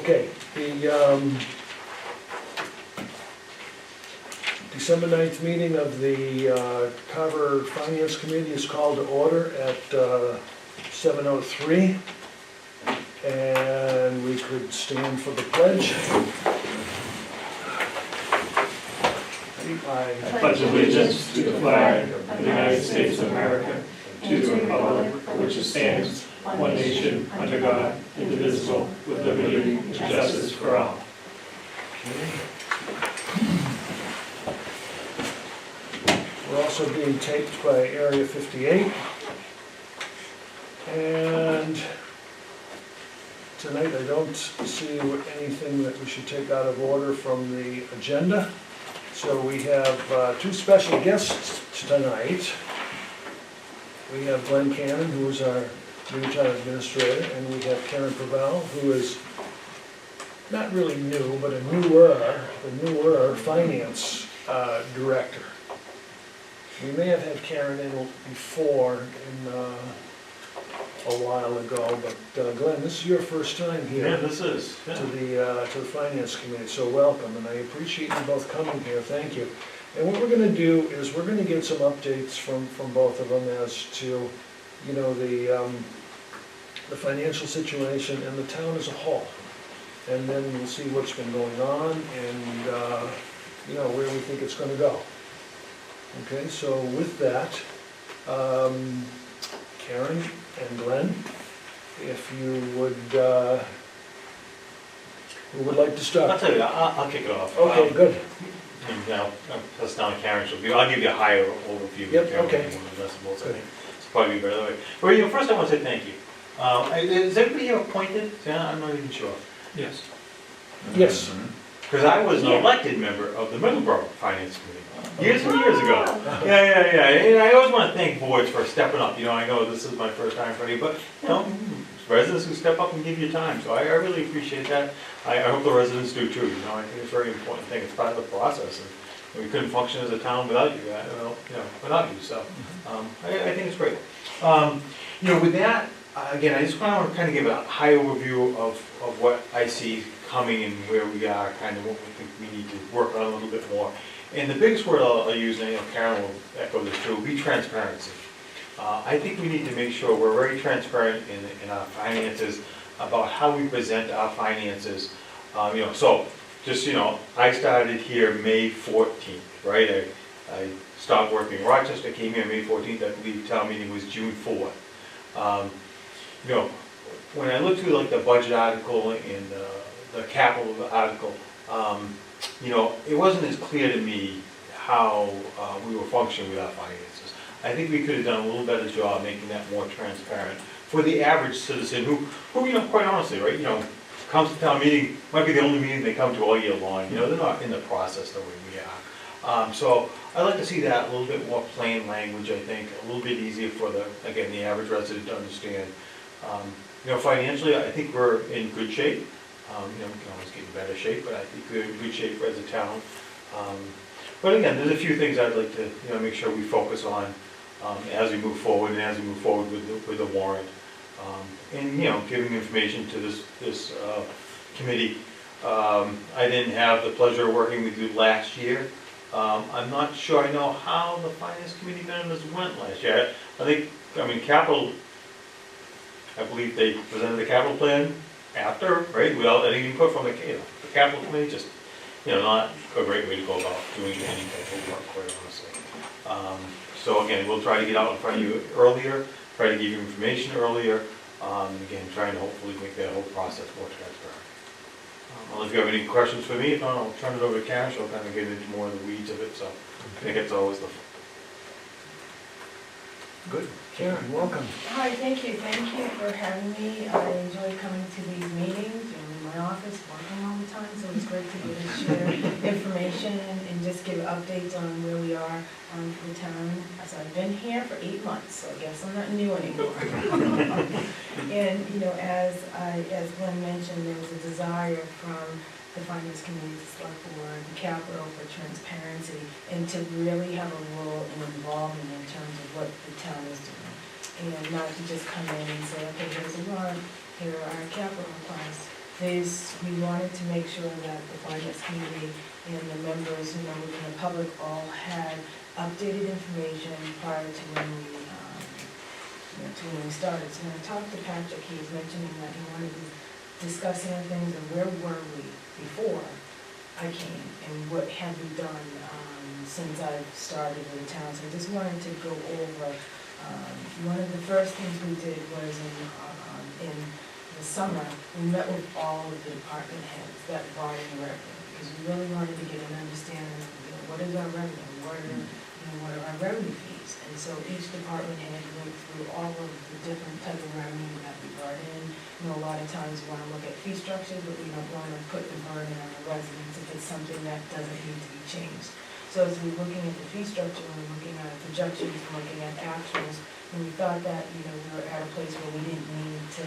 Okay, the December 9th meeting of the Carver Finance Committee is called to order at 7:03. And we could stand for the pledge. I pledge allegiance to the flag of the United States of America, to the republic for which it stands, one nation, under God, indivisible, with liberty and justice for all. We're also being taped by Area 58. And tonight I don't see anything that we should take out of order from the agenda. So we have two special guests tonight. We have Glenn Cannon, who is our new town administrator, and we have Karen Preval, who is not really new, but a newer finance director. We may have had Karen in before a while ago, but Glenn, this is your first time here. Yeah, this is. Yeah. To the Finance Committee, so welcome, and I appreciate you both coming here, thank you. And what we're gonna do is we're gonna get some updates from both of them as to, you know, the financial situation and the town as a whole. And then we'll see what's been going on and, you know, where we think it's gonna go. Okay, so with that, Karen and Glenn, if you would, who would like to start? I'll tell you, I'll kick it off. Okay, good. And now, that's down Karen, I'll give you a higher overview. Yep, Karen, okay. one of the decibels, I think. It's probably better that way. Well, you know, first I want to say thank you. Is everybody here appointed? Yeah, I'm not even sure. Yes. Yes. Because I was an elected member of the Middleborough Finance Committee years and years ago. Yeah. And I always want to thank boards for stepping up. You know, I know this is my first time for you, but you know, residents who step up and give you time. So I really appreciate that. I hope the residents do too. You know, I think it's a very important thing. It's part of the process, and we couldn't function as a town without you. Without you. So I think it's great. You know, with that, again, I just want to kind of give a high overview of what I see coming and where we are, kind of what we think we need to work on a little bit more. And the biggest word I'll use, and I know Karen will echo this too, will be transparency. I think we need to make sure we're very transparent in our finances about how we present our finances. You know, so just, you know, I started here May 14th, right? I stopped working in Rochester, came here May 14th, I believe town meeting was June 4th. You know, when I looked through like the budget article and the capital article, you know, it wasn't as clear to me how we were functioning with our finances. I think we could have done a little better job making that more transparent for the average citizen who, you know, quite honestly, right, you know, comes to town meeting, might be the only meeting they come to all year long. You know, they're not in the process the way we are. So I'd like to see that a little bit more plain language, I think, a little bit easier for the average resident to understand. You know, financially, I think we're in good shape. You know, we can always get in better shape, but I think we're in good shape as a town. But again, there's a few things I'd like to, you know, make sure we focus on as we move forward and as we move forward with the warrant. And, you know, giving information to this committee. I didn't have the pleasure of working with you last year. I'm not sure I know how the Finance Committee members went last year. I mean, capital, I believe they presented the capital plan after, right, without any input from the capital committee, just, you know, not a great way to go about doing any type of work, quite honestly. So again, we'll try to get out in front of you earlier, try to give you information earlier, again, trying to hopefully make that whole process more transparent. I don't know if you have any questions for me. If not, I'll turn it over to Karen. She'll kind of get into more of the weeds of it, so I think it's always the Good. Karen, welcome. Hi, thank you for having me. I enjoy coming to these meetings. I'm in my office, working all the time, so it's great to get to share information and just give updates on where we are in the town. So I've been here for 8 months, so I guess I'm not new anymore. And, you know, as Glenn mentioned, there was a desire from the Finance Committee, the Select Board, the Capital for transparency, and to really have a role in involvement in terms of what the town is doing. And not to just come in and say, okay, here's a warrant, here are our capital requests, We wanted to make sure that the finance committee and the members, within the public all had updated information prior to when we started. So when I talked to Patrick, he was mentioning that he wanted to discuss some things and where were we before I came and what have we done since I've started in the town. So I just wanted to go over, one of the first things we did was in the summer, we met with all of the department heads that brought in revenue, because we really wanted to get an understanding of, what is our revenue, what are our revenue fees? And so each department head went through all of the different type of revenue that we brought in. A lot of times we want to look at fee structures, but we don't want to put the burden on the residents if it's something that doesn't need to be changed. So as we're looking at the fee structure, we're looking at projections, we're looking at actuals, and we thought that, we were at a place where we didn't need to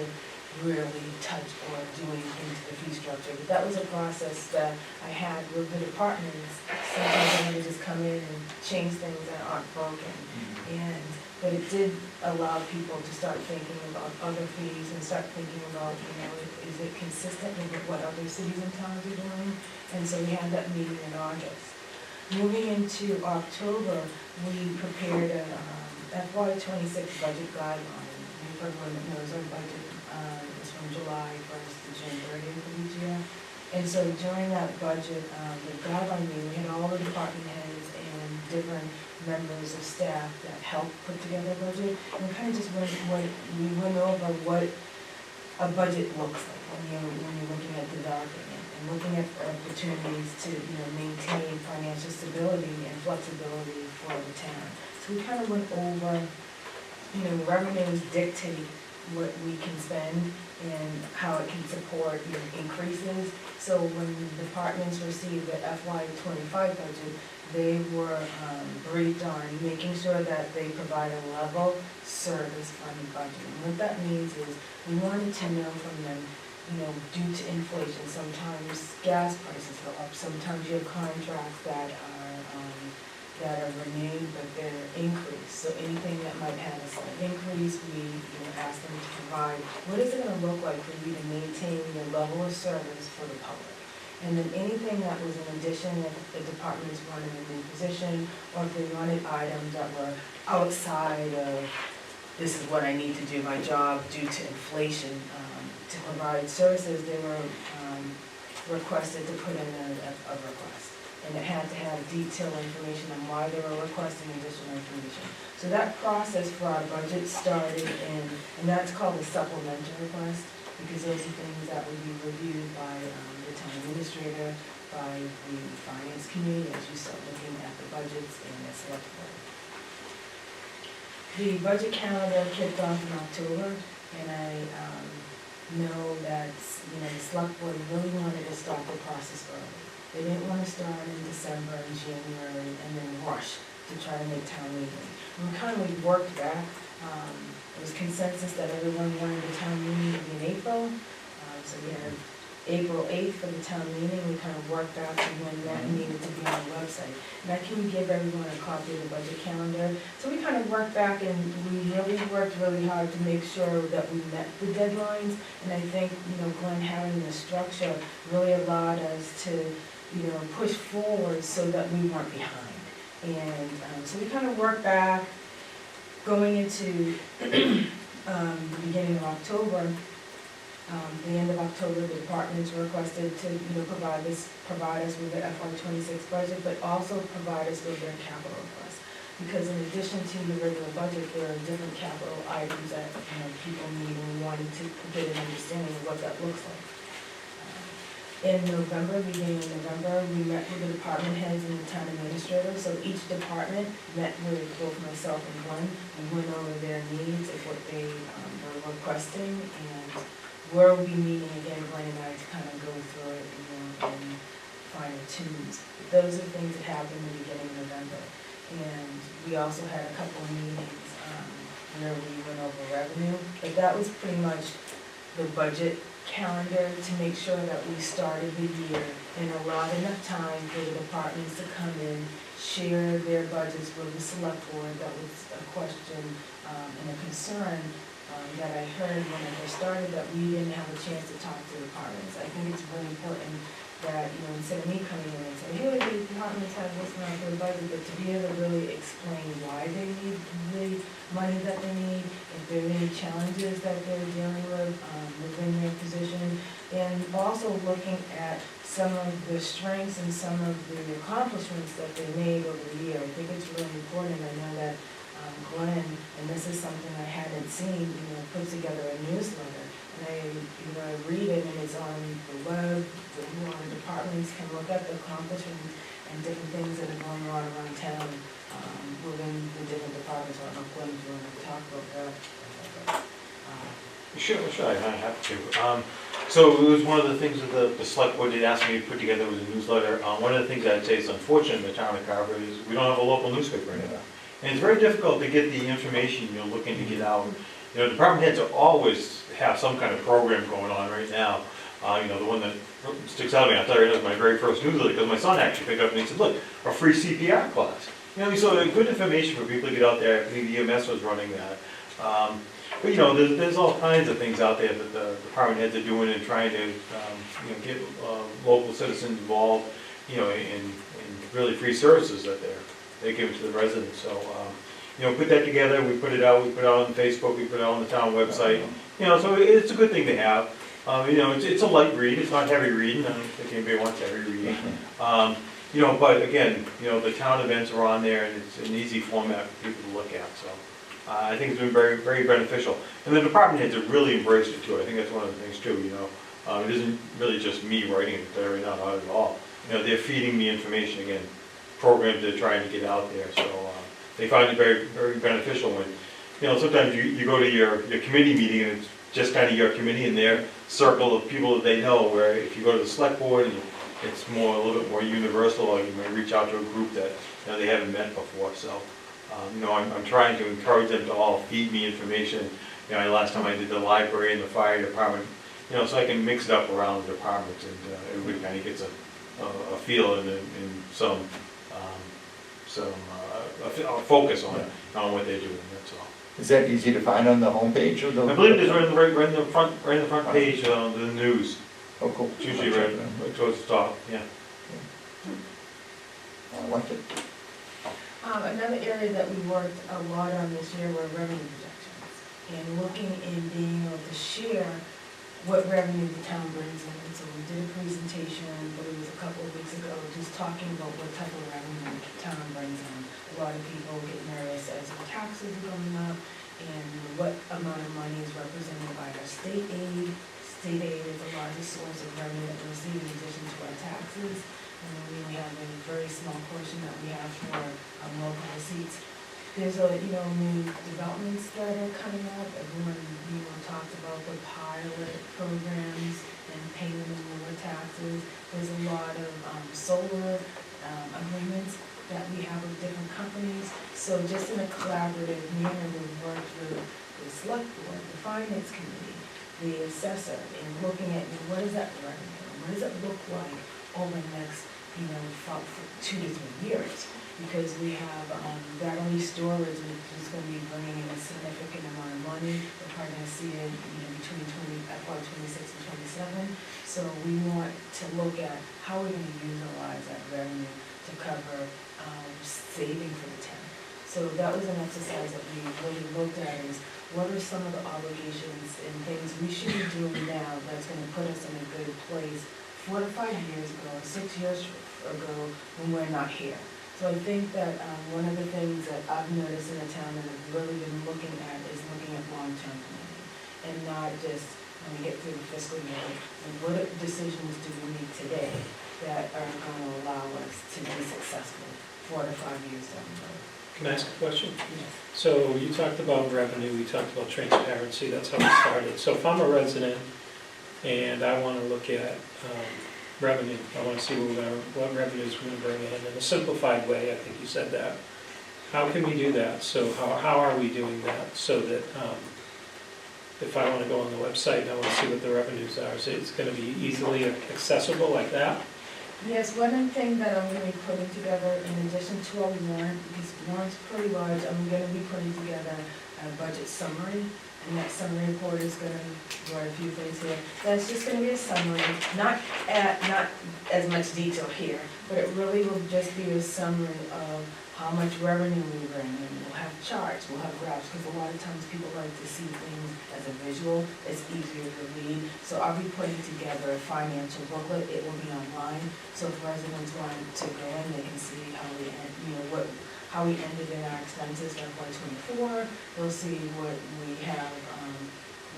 really touch or do anything to the fee structure. But that was a process that I had with the departments. Sometimes I would just come in and change things that aren't broken. But it did allow people to start thinking about other fees and start thinking about, is it consistent with what other cities and towns are doing? And so we had that meeting in August. Moving into October, we prepared a FY '26 budget guideline. For everyone that knows, our budget is from July 1st to June 30th of each year. And so during that budget, the guideline meeting, we had all the department heads and different members of staff that helped put together a budget. And we kind of just went over what a budget looks like when you're looking at developing it and looking at opportunities to maintain financial stability and flexibility for the town. So we kind of went over, revenues dictate what we can spend and how it can support increases. So when the departments received the FY '25 budget, they were briefed on making sure that they provide a level service funded budget. And what that means is we wanted to know from them, due to inflation, sometimes gas prices go up, sometimes you have contracts that are renewed, but they're increased. So anything that might have a slight increase, we ask them to provide, what is it going to look like for you to maintain your level of service for the public? And then anything that was in addition, if the department is running a new position, or if they wanted items that were outside of, this is what I need to do my job due to inflation, to provide services, they were requested to put in a request. And it had to have detailed information on why they were requesting additional information. So that process for our budget started and that's called a supplemental request, because those are things that would be reviewed by the town administrator, by the finance committee, as you start looking at the budgets and the select board. The budget calendar kicked off in October, and I know that the select board really wanted to start the process early. They didn't want to start in December and January and then rush to try to make town meeting. And we worked back. It was consensus that everyone wanted the town meeting to be in April. So we had April 8th for the town meeting. We kind of worked out to when that needed to be on the website. And I can give everyone a copy of the budget calendar. So we kind of worked back and we really worked really hard to make sure that we met the deadlines. And I think, Glenn having the structure really allowed us to push forward so that we weren't behind. And so we kind of worked back. Going into the beginning of October, the end of October, the departments were requested to provide us with the FY '26 budget, but also provide us with their capital requests. Because in addition to the regular budget, there are different capital items that people need, and we wanted to get an understanding of what that looks like. In November, beginning of November, we met with the department heads and the town administrator. So each department met with both myself and Glenn. We went over their needs of what they were requesting, and we'll be meeting again, Glenn and I, to kind of go through it and fine tune. Those are things that happened in the beginning of November. And we also had a couple of meetings where we went over revenue, but that was pretty much the budget calendar to make sure that we started the year and allowed enough time for the departments to come in, share their budgets with the select board. That was a question and a concern that I heard when I first started, that we didn't have a chance to talk to departments. I think it's really important that, instead of me coming in and saying, hey, these departments have this amount for the budget, but to be able to really explain why they need the money that they need, if there are any challenges that they're dealing with within their position, and also looking at some of the strengths and some of the accomplishments that they made over the year. I think it's really important. I know that Glenn, and this is something I hadn't seen, puts together a newsletter. And I read it, and it's on the web. The departments can look at the accomplishments and different things that are going on around town within the different departments. I don't know if Glenn, you want to talk about that? Sure, I have to. So it was one of the things that the select board did ask me to put together was a newsletter. One of the things I'd say is unfortunate in the town of Carver is we don't have a local newspaper anymore. And it's very difficult to get the information you're looking to get out. Department heads always have some kind of program going on right now. The one that sticks out to me, I'll tell you, that was my very first newsletter, because my son actually picked up and he said, look, a free CPR class. So good information for people to get out there. I think the EMS was running that. But there's all kinds of things out there that the department heads are doing and trying to get local citizens involved, in really free services that they give to the residents. So put that together. We put it out on Facebook. We put it out on the town website. So it's a good thing to have. It's a light read. It's not heavy reading. I don't think anybody wants heavy reading. But again, the town events are on there, and it's an easy format for people to look at. So. I think it's been very, very beneficial. And the department heads have really embraced it too. I think that's one of the things too, It isn't really just me writing it, right now, not at all. They're feeding me information, again, programs they're trying to get out there. So they find it very, very beneficial when, sometimes you go to your committee meeting and it's just kind of your committee and their circle of people that they know, where if you go to the select board, it's a little bit more universal, or you may reach out to a group that they haven't met before. So. I'm trying to encourage them to all feed me information. Last time I did the library and the fire department, so I can mix it up around the departments, and everybody kind of gets a feel and some focus on what they're doing. That's all. Is that easy to find on the homepage of the? I believe it is right in the front page of the news. Oh, cool. It's usually right towards the top. Yeah. I like it. Another area that we worked a lot on this year were revenue projections, and looking and being able to share what revenue the town brings in. And so we did a presentation, I believe it was a couple of weeks ago, just talking about what type of revenue the town brings in. A lot of people get nervous as the taxes are going up, and what amount of money is represented by our state aid. State aid is the largest source of revenue that we receive in addition to our taxes. And then we have a very small portion that we have for local receipts. There's new developments that are coming up. Everyone, talked about the pilot programs and payment of lower taxes. There's a lot of solar agreements that we have with different companies. So just in a collaborative manner, we've worked with the select board, the finance committee, the assessor, and looking at what is that revenue? What does it look like over the next 2 to 3 years, because we have battery storage, which is going to be bringing in a significant amount of money. We're probably going to see it between FY 26 and 27. So we want to look at how we're going to utilize that revenue to cover saving for the town. So that was an exercise that we really looked at, is what are some of the obligations and things we should be doing now that's going to put us in a good place 4 to 5 years ago, 6 years ago, when we're not here. So I think that one of the things that I've noticed in the town that I've really been looking at is looking at long-term planning, and not just when we get through the fiscal year, and what decisions do we make today that are going to allow us to be successful 4 to 5 years down the road. Can I ask a question? Yes. So you talked about revenue, we talked about transparency, that's how we started. So if I'm a resident and I want to look at revenue, I want to see what revenues we're going to bring in a simplified way, I think you said that. How can we do that? So how are we doing that so that if I want to go on the website and I want to see what the revenues are, so it's going to be easily accessible like that? Yes, one of the things that I'm going to be putting together, in addition to a warrant, because warrant's pretty large, I'm going to be putting together a budget summary, And that summary report is gonna write a few things here. That's just gonna be a summary, not as much detail here, but it really will just be a summary of how much revenue we bring in. We'll have charts, we'll have graphs, because a lot of times people like to see things as a visual, it's easier to read. So I'll be putting together a financial booklet, it will be online, so if residents want to go in, they can see how we, how we ended in our expenses for FY '24. They'll see what we have,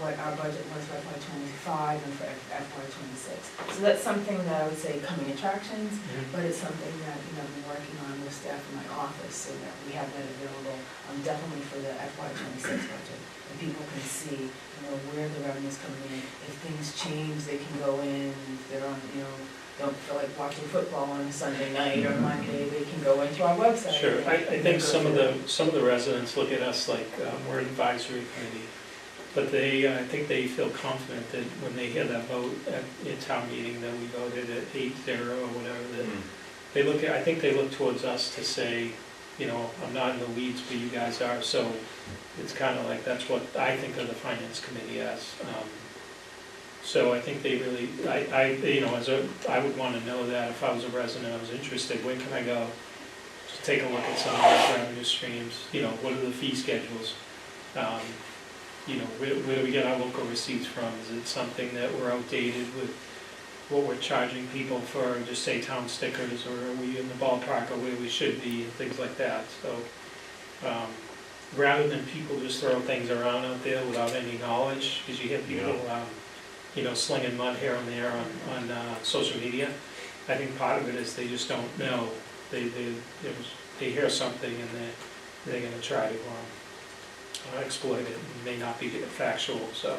what our budget was for FY '25 and for FY '26. So that's something that I would say coming attractions, but it's something that, I've been working on with staff in my office so that we have that available, definitely for the FY '26 budget. And people can see, where the revenue's coming in. If things change, they can go in, if they're on, don't feel like watching football on a Sunday night or Monday, they can go into our website. Sure, I and think go some of through the residents look at us like we're an advisory committee. But I think they feel confident that when they hear that vote at town meeting, that we voted at 8-0 or whatever, that I think they look towards us to say, I'm not in the weeds, but you guys are, so it's kind of like, that's what I think of the finance committee as. So I think they really, I would want to know that if I was a resident, I was interested, when can I go to take a look at some of those revenue streams? What are the fee schedules? Where do we get our local receipts from? Is it something that we're outdated with what we're charging people for, just say town stickers, or are we in the ballpark of where we should be, and things like that. So rather than people just throw things around out there without any knowledge, because you hear people slinging mud here and there on social media. I think part of it is they just don't know. They hear something and they're going to try to exploit it. It may not be factual. So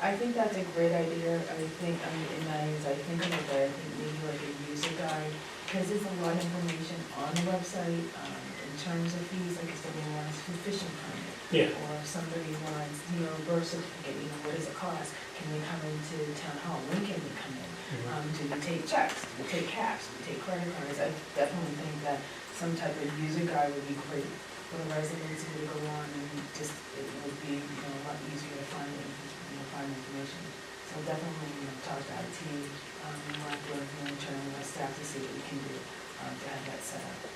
I think that's a great idea. I think of it I think maybe like a user guide, because there's a lot of information on the website in terms of fees. Like if somebody wants a fishing permit, or if somebody wants, birth certificate, what does it cost? Can we come into town hall? When can we come in? Do we take checks? Do we take cash? Do we take credit cards? I definitely think that some type of user guide would be great for the residents who would go on, and it would be a lot easier to find information. So definitely talk to IT, work with internal staff to see what we can do to have that set up.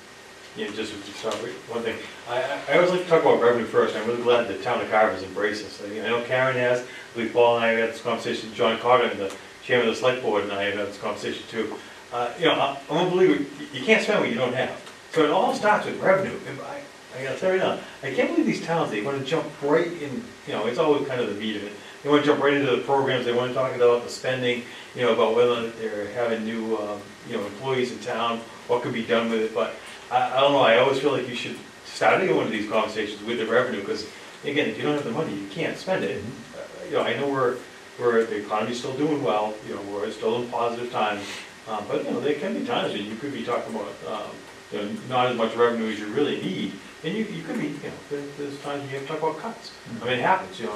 Yeah, just to start with one thing, I always like to talk about revenue first. I'm really glad the town of Carver has embraced this. I know Karen has, Paul and I had this conversation, John Coggan, the chairman of the select board, and I have had this conversation too. I'm a believer, you can't spend what you don't have. So it all starts with revenue. I gotta tell you now, I can't believe these towns, they want to jump right in, it's always kind of the meat of it. They want to jump right into the programs, they want to talk about the spending, about whether they're having new, employees in town, what could be done with it, but I don't know, I always feel like you should start to go into these conversations with the revenue, because again, if you don't have the money, you can't spend it. I know we're the economy's still doing well, we're still in positive times, but there can be times when you could be talking about, not as much revenue as you really need. And you could be, there's times when you have to talk about cuts. I mean, it happens, it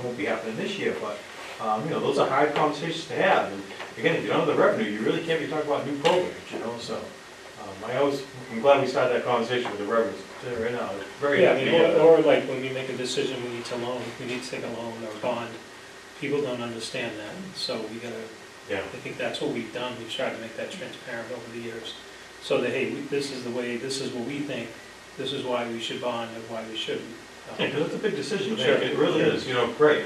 won't be happening this year, but, those are hard conversations to have. And again, if you don't have the revenue, you really can't be talking about new programs, so. I'm glad we started that conversation with the revenues right now. It's very happy. Or like when we make a decision, we need to take a loan or a bond. People don't understand that, so we gotta, I think that's what we've done. We've tried to make that transparent over the years. So that, hey, this is the way, this is what we think, this is why we should bond and why we shouldn't. Yeah, because that's a big decision to make. Sure. It really is, great.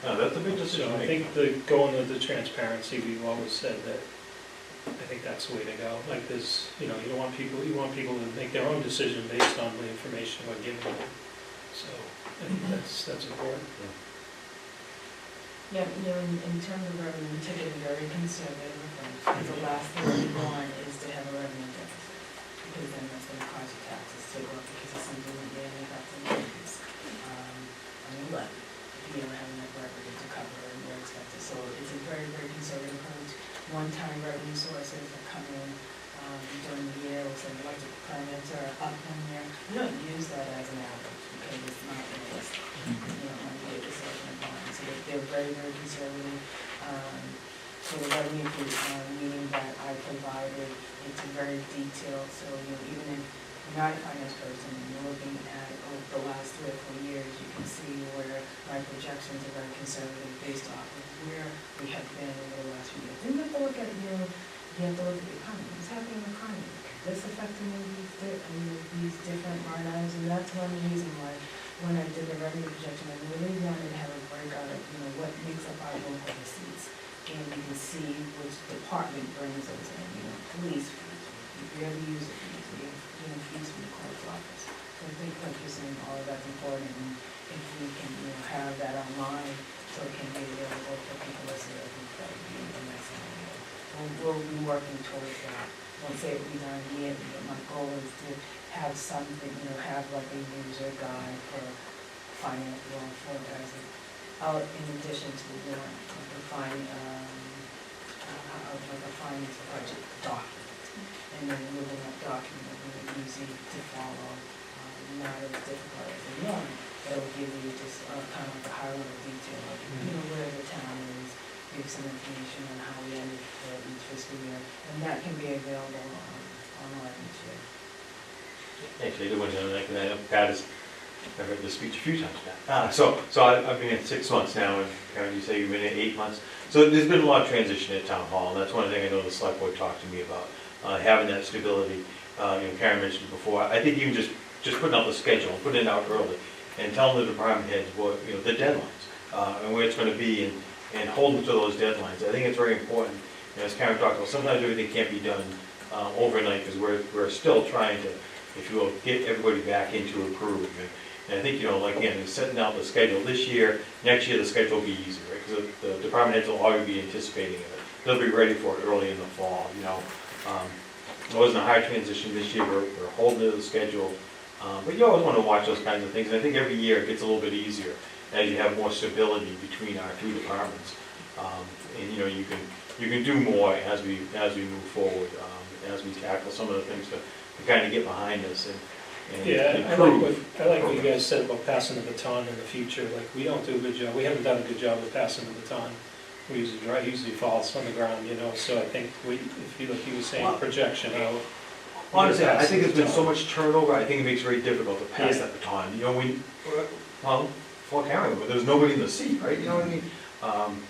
That's a big decision So to I make. think going with the transparency, we've always said that, I think that's the way to go. Like this, you want people to make their own decision based on the information we're giving them. So I think that's important. Yeah, in terms of revenue, we take a very conservative approach, because the last thing we want is to have a revenue deficit, because then that's going to cause your taxes to go up, because it's something that you have to increase on your levy, if you don't have enough revenue to cover your expenses. So it's a very, very conservative approach. One-time revenue sources that come in during the year, so electric permits are up in there. We don't use that as an average, because it's not realistic. On the way this bond. So they're very, very conservative. So the revenue meeting that I provided, it's very detailed. So even if you're not a finance person, and you're looking at the last 3 or 4 years, you can see where my projections are very conservative based off of where we have been over the last few years. Then you have to look at, you have to look at the economy. What's happening in the economy? This affecting these different line items, and that's one reason why when I did the revenue projection, I really wanted to have a breakout of, what makes up our local receipts. And you can see which department brings those in, police fees, we barely use the fees, we have, fees from the clerk's office. So I think, like you're saying, all of that's important, and if we can, have that online, so it can be available for people to see, I think that would be a nice idea. We'll be working towards that. I won't say it will be done immediately, but my goal is to have something, have like a user guide for finance, for guys, in addition to the warrant, like a finance budget document. And then within that document, it will be easy to follow, not as difficult as the warrant, but it will give you just kind of like a high level detail of, where the town is, give some information on how we ended each fiscal year, and that can be available online each year. Actually, the one that Pat has, I've heard this speech a few times now. So I've been in 6 months now, and Karen, you say you've been in 8 months. So there's been a lot of transition at Town Hall, and that's one thing I know the select board talked to me about, having that stability. Karen mentioned it before. I think even just putting out the schedule, putting it out early, and telling the department heads what, the deadlines, and where it's gonna be, and holding to those deadlines. I think it's very important. As Karen talked about, sometimes everything can't be done overnight, because we're still trying to, if you will, get everybody back into improvement. And I think, again, setting out the schedule this year, next year the schedule will be easier, right? Because the department heads will already be anticipating it. They'll be ready for it early in the fall, It wasn't a high transition this year, we're holding to the schedule. But you always want to watch those kinds of things, and I think every year it gets a little bit easier as you have more stability between our two departments. And you can do more as we move forward, as we tackle some of the things to kind of get behind us and Yeah, improve. I like what you guys said about passing the baton in the future. Like, we don't do a good job, we haven't done a good job of passing the baton. We usually falls on the ground, so I think if you, like you were saying, projection out. Honestly, I think there's been baton. so much turnover, I think it makes it very difficult to pass Yeah. that baton. For Karen, but there's nobody in the seat, right? You know what I mean?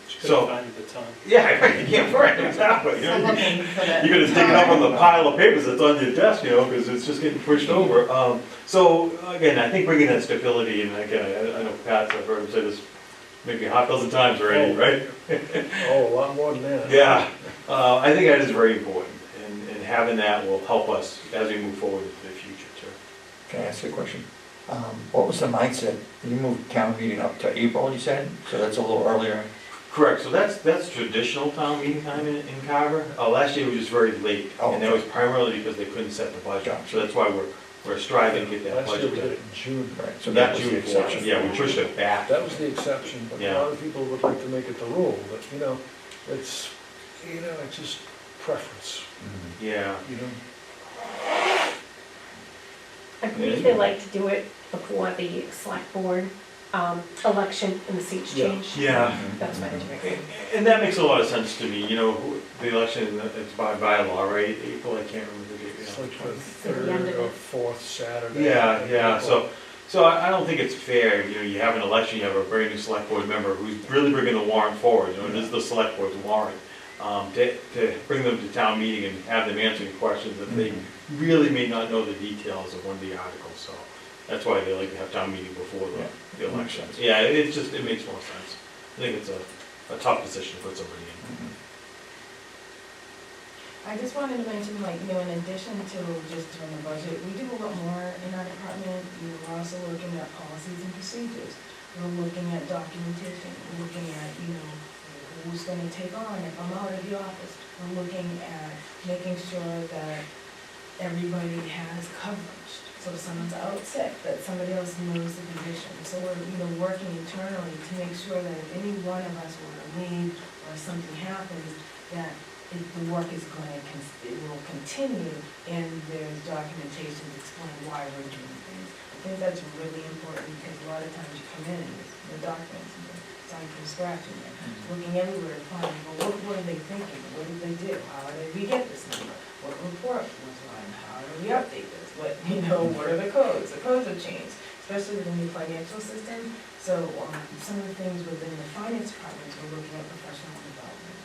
Just So, couldn't find the baton. yeah, right, you can't, right, exactly. Some of them for that You're gonna stick it up on the pile of papers that's on your desk, because it's just getting pushed over. So, again, I think bringing that stability, and again, I know Pat, I've heard him say this maybe a half dozen times already, right? Oh, a lot more than that. Yeah, I think that is very important, and having that will help us as we move forward into the future, too. Can I ask you a question? What was the mindset? You moved town meeting up to April, you said? So that's a little earlier. Correct, so that's traditional town meeting time in Carver. Last year was just very late, Oh, and that was primarily because they couldn't set the budget. So that's why we're striving to get that Last year budget we did done. it in June. Right, so Not that was the June 4th, exception. yeah, we pushed it back. That was the exception, but a Yeah. lot of people would like to make it the rule, but, it's, it's just preference, Mhm. Yeah, I believe they like to do it before the select board election and the seats Yeah. change. yeah. That's why they're doing it. And that makes a lot of sense to me, the election, it's by bylaw, right? April, I can't remember the date. it's like the So the end third of or it. fourth Saturday. Yeah, so I don't think it's fair, you have an election, you have a brand new select board member who's really bringing the warrant forward, and this is the select board's warrant. To bring them to town meeting and have them answering questions that they really may not know the details of one of the articles, so that's why they like to have town meeting before the elections. Yeah, it makes more sense. I think it's a tough position to put somebody in. Mhm. I just wanted to mention, in addition to just doing the budget, we do a lot more in our department. We're also looking at policies and procedures. We're looking at documentation. We're looking at, who's gonna take on if I'm out of the office. We're looking at making sure that everybody has coverage. So if someone's out sick, that somebody else knows the condition. So we're, working internally to make sure that if any one of us were to leave or something happens, that the work is it will continue, and there's documentation to explain why we're doing things. I think that's really important, because a lot of times you come in and the documents, starting from scratch, and looking everywhere to find, well, what are they thinking? What did they do? How did we get this number? what report was run, how do we update this, what, you know, what are the codes have changed, especially with the new financial system. So, some of the things within the finance departments, we're looking at professional development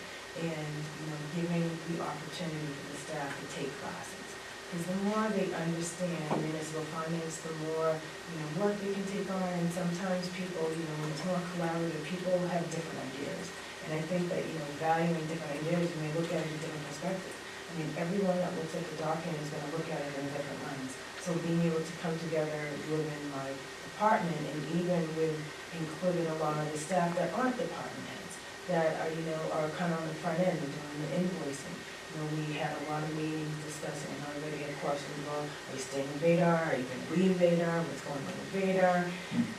and, you know, giving the opportunity for the staff to take classes. Because the more they understand municipal finance, the more, you know, work they can take on, and sometimes people, you know, when it's more collaborative, people have different ideas. And I think that, you know, valuing different ideas, you may look at it in a different perspective. I mean, everyone that looks at the document is gonna look at it in a different lens. So being able to come together within my department, and even with including a lot of the staff that aren't department heads, that are, you know, are kind of on the front end and doing the invoicing. You know, we had a lot of meetings discussing, and everybody had questions about, are you staying in Vadar, are you gonna leave Vadar, what's going on with Vadar?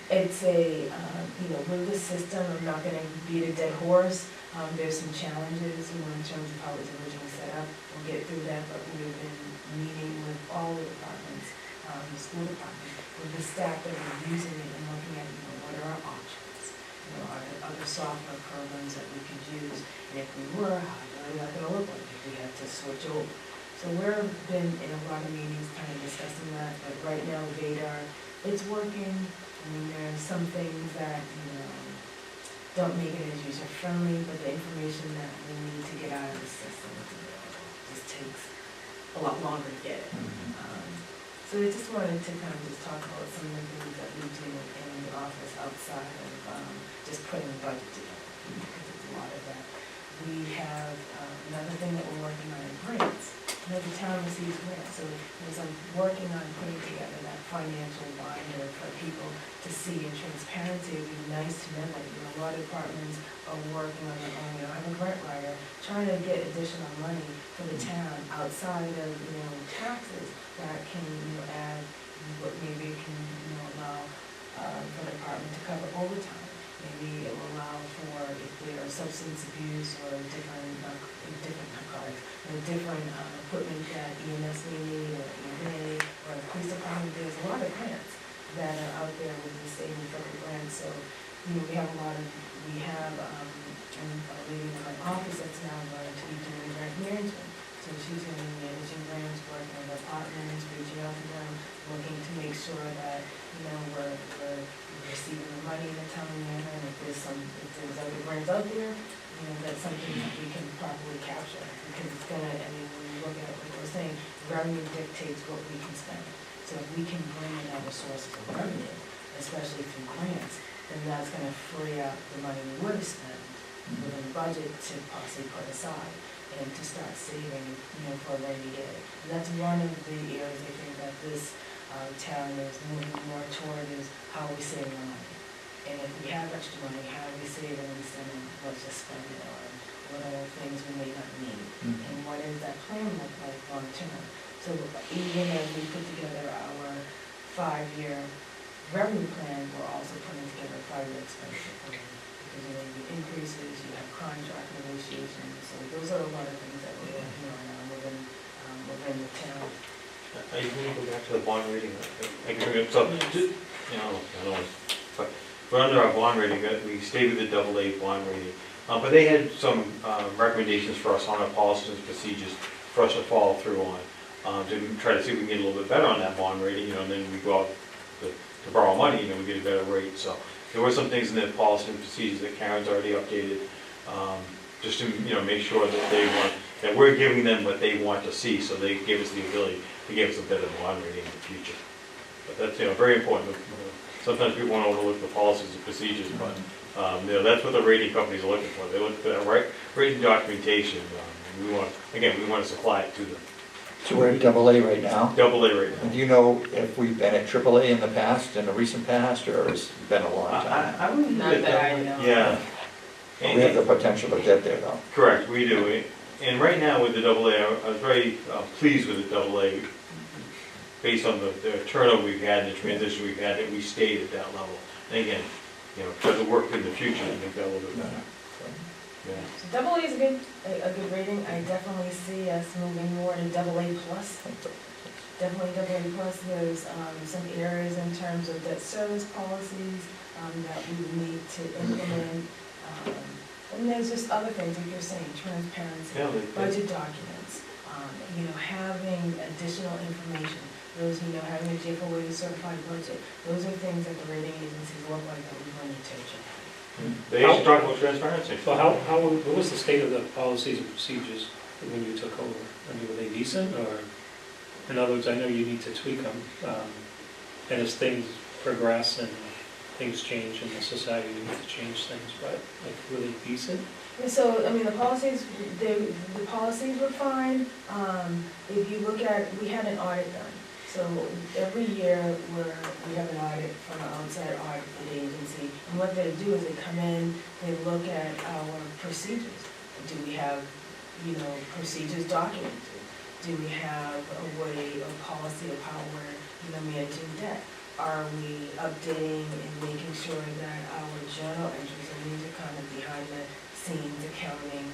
It's a, you know, with the system, I'm not gonna beat a dead horse. There's some challenges, you know, in terms of how it was originally set up. We'll get through that, but we've been meeting with all the departments, the school department, with the staff that are using it and looking at, you know, what are our options? You know, are there other software programs that we could use? And if we were, how are that gonna look like if we had to switch over? So we've been in a lot of meetings kind of discussing that, but right now Vadar, it's working. I mean, there's some things that, you know, don't make it as user-friendly, but the information that we need to get out of the system just takes a lot longer to get it. So I just wanted to kind of just talk about some of the things that we do in the office outside of just putting the budget together, because it's a lot of that. We have another thing that we're working on in grants. You know, the town receives grants, so as I'm working on putting together that financial binder for people to see in transparency, it'd be nice to know that, you know, a lot of departments are working on their own. You know, I'm a grant writer, trying to get additional money for the town outside of, you know, taxes that can, you know, add, what maybe it can, you know, allow for the department to cover overtime. Maybe it will allow for, if there are substance abuse or different narcotics, or different equipment that EMS may need, or EMA, or the police department. There's a lot of grants that are out there with the state and federal grants. So, you know, we have a lady in my office that's now going to be doing grant management. So she's going to be managing grants, working with departments, reaching out to them, looking to make sure that, you know, we're receiving the money in a timely manner, and if there's other grants out there, you know, that's something that we can properly capture. Because it's gonna, I mean, when you look at it, like we're saying, revenue dictates what we can spend. So if we can bring in other sources of revenue, especially through grants, then that's gonna free up the money we would have spent within the budget to possibly put aside and to start saving, you know, for a rainy day. And that's one of the areas I think that this town is moving more toward, is how we save our money. And if we have extra money, how do we save it instead of let's just spend it on what are things we may not need? And what does that plan look like long term? So even as we put together our 5-year revenue plan, we're also putting together a 5-year expenditure plan. Because, you know, you get increases, you have contract negotiations, so those are a lot of things that we're working on within the town. Are you going to go back to the bond rating? I can bring it up, so, you know, I don't know, but we're under our bond rating, we stayed with the AA bond rating. But they had some recommendations for us on our policies and procedures for us to follow through on, to try to see if we can get a little bit better on that bond rating, you know, and then we go out to borrow money, you know, we get a better rate. So there were some things in the policy and procedures that Karen's already updated, just to, you know, make sure that that we're giving them what they want to see, so they give us the ability to give us a better bond rating in the future. But that's, you know, very important. Sometimes people want to overlook the policies and procedures, but you know, that's what the rating companies are looking for. They look for that rating documentation. We want to supply it to them. So we're at AA right now? AA right now. And do you know if we've been at AAA in the past, in the recent past, or has it been a long time? I wouldn't Not that I know. Yeah. We have the potential to get there, though. Correct, we do. And right now with the AA, I was very pleased with the AA, based on the turnover we've had and the transition we've had, that we stayed at that level. And again, you know, try to work in the future to make that a little bit better. Yeah. So AA is a good rating. I definitely see us moving more to AA plus. Definitely AA plus. There's some areas in terms of debt service policies that we would need to implement. And there's just other things, like you're saying, transparency, budget documents, having additional information, those, having a JFOA certified budget, those are things that the rating agencies look like that we run into check. They should talk about transparency. So what was the state of the policies and procedures when you took over? I mean, were they decent, or, in other words, I know you need to tweak them, and as things progress and things change in the society, you need to change things, but like, were they decent? And so, the policies, the policies were fine. If you look at, we had an audit done. So every year we have an audit from an outside audit agency. And what they do is they come in, they look at our procedures. Do we have, procedures documented? Do we have a way, a policy of how we're, managing debt? Are we updating and making sure that our journal entries, and these are kind of behind the scenes accounting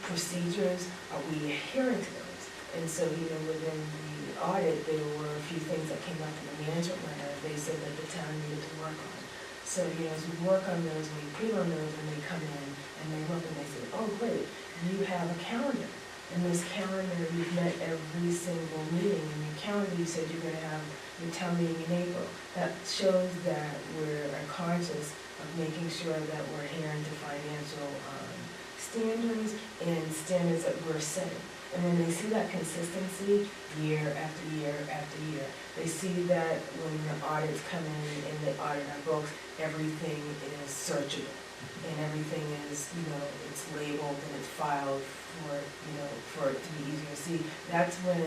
procedures, are we adhering to those? And so, within the audit, there were a few things that came up in the management letter, they said that the town needed to work on. So, as we work on those, we print on those, and they come in, and they look and they say, oh, great, you have a calendar. In this calendar, you've met every single meeting. In your calendar, you said you're gonna have your town meeting in April. That shows that we're conscious of making sure that we're adhering to financial standards and standards that we're setting. And when they see that consistency year after year after year, they see that when the audits come in and they audit our books, everything is searchable. And everything is, it's labeled and it's filed for it to be easier to see. That's when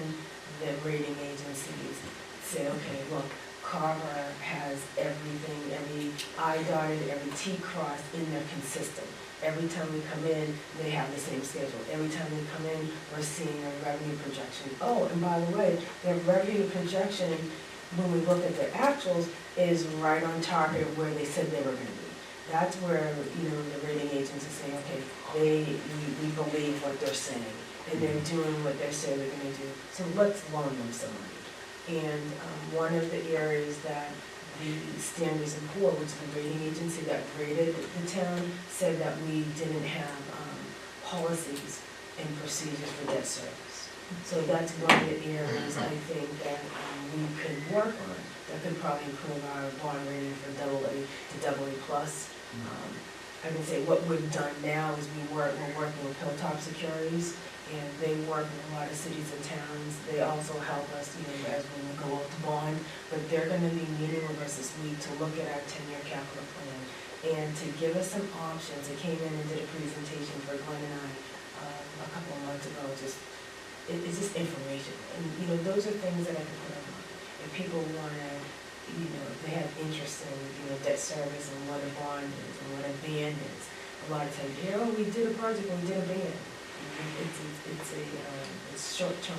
the rating agencies say, okay, look, Carver has everything, every I dotted, every T crossed, and they're consistent. Every time we come in, they have the same schedule. Every time we come in, we're seeing a revenue projection. Oh, and by the way, their revenue projection, when we look at their actuals, is right on target where they said they were gonna be. That's where, the rating agencies say, okay, we believe what they're saying, and they're doing what they say they're gonna do. So let's loan them some money. And one of the areas that the Standards and Poor, which is the rating agency that rated the town, said that we didn't have policies and procedures for debt service. So that's one of the areas I think that we could work on, that could probably improve our bond rating from AA to AA plus. I can say what we've done now is we're working with Hilltop Securities, and they work with a lot of cities and towns. They also help us, as we go up to bond, but they're gonna be meeting with us this week to look at our 10-year capital plan and to give us some options. They came in and did a presentation for Glenn and I a couple of months ago, it's just information. And, those are things that I can put on. If people wanna, if they have interest in, debt service and what a bond is and what a band is, a lot of times, we did a project and we did a band. It's short term.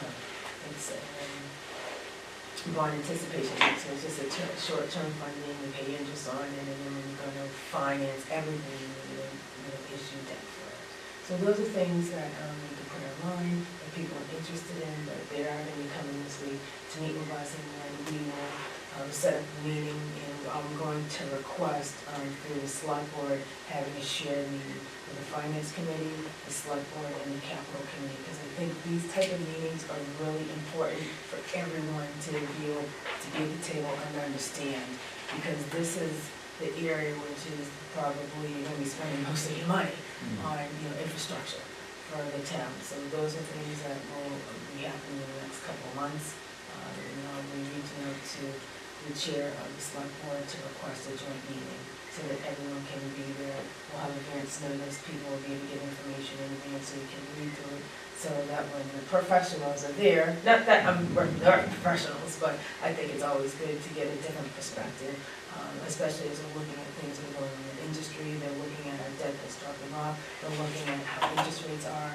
It's bond anticipation. So it's just a short term funding. We pay interest on it, and then we're going to finance everything. Issue debt for it. So those are things that we can put online that people are interested in. But they are going to be coming this week to meet with us, and then we will set up a meeting. And I'm going to request through the select board having a shared meeting with the finance committee, the select board, and the capital committee, because I think these type of meetings are really important for everyone to be able to be at the table and understand, because this is the area which is probably going to be spending most of your money on, infrastructure for the town. So those are things that will be happening in the next couple of months. And I'll be reaching out to the chair of the select board to request a joint meeting so that everyone can be there. We'll have advance notice, people will be able to get information in advance so you can read through it, so that when the professionals are there, not that there are professionals, but I think it's always good to get a different perspective, especially as we're looking at things that are going on in the industry. They're looking at our debt that's dropping off, they're looking at how interest rates are.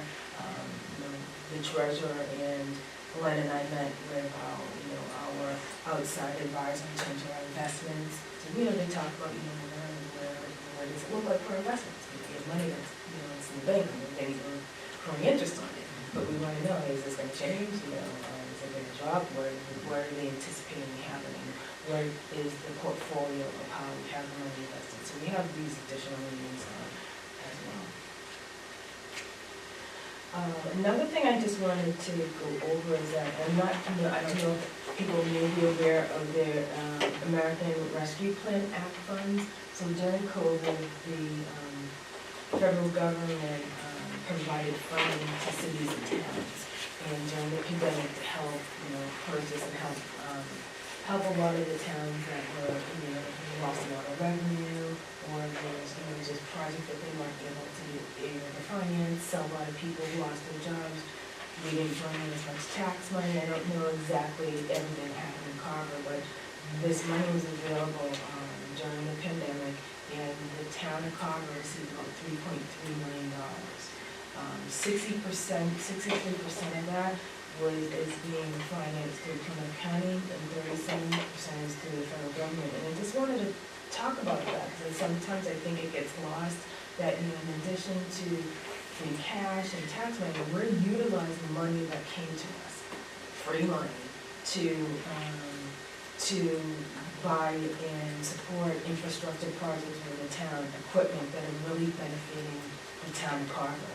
The treasurer and Glenn and I met with our outside advisor in terms of our investments. So, they talk about, where does it look like for investments? Because you have money that's, it's in the bank, and they're getting accruing interest on it. But we want to know, is this going to change? Is it going to drop? What are they anticipating happening? What is the portfolio of how we have the money invested? So we have these additional meetings as well. Another thing I just wanted to go over is that I'm not, I don't know if people may be aware of their American Rescue Plan Act funds. So during COVID, the federal government provided funding to cities and towns. And during the pandemic to help, purchase and help a lot of the towns that were, lost a lot of revenue, or there's, just projects that they weren't able to finance. So a lot of people lost their jobs. We didn't bring in as much tax money. I don't know exactly everything that happened in Carver, but this money was available during the pandemic, and the town of Carver received about $3.3 million. 60%, 63% of that is being financed through Plymouth County, and 37% is through the federal government. And I just wanted to talk about that, because sometimes I think it gets lost that, in addition to free cash and tax money, we're utilizing money that came to us, free money, to buy and support infrastructure projects for the town, equipment that are really benefiting the town of Carver.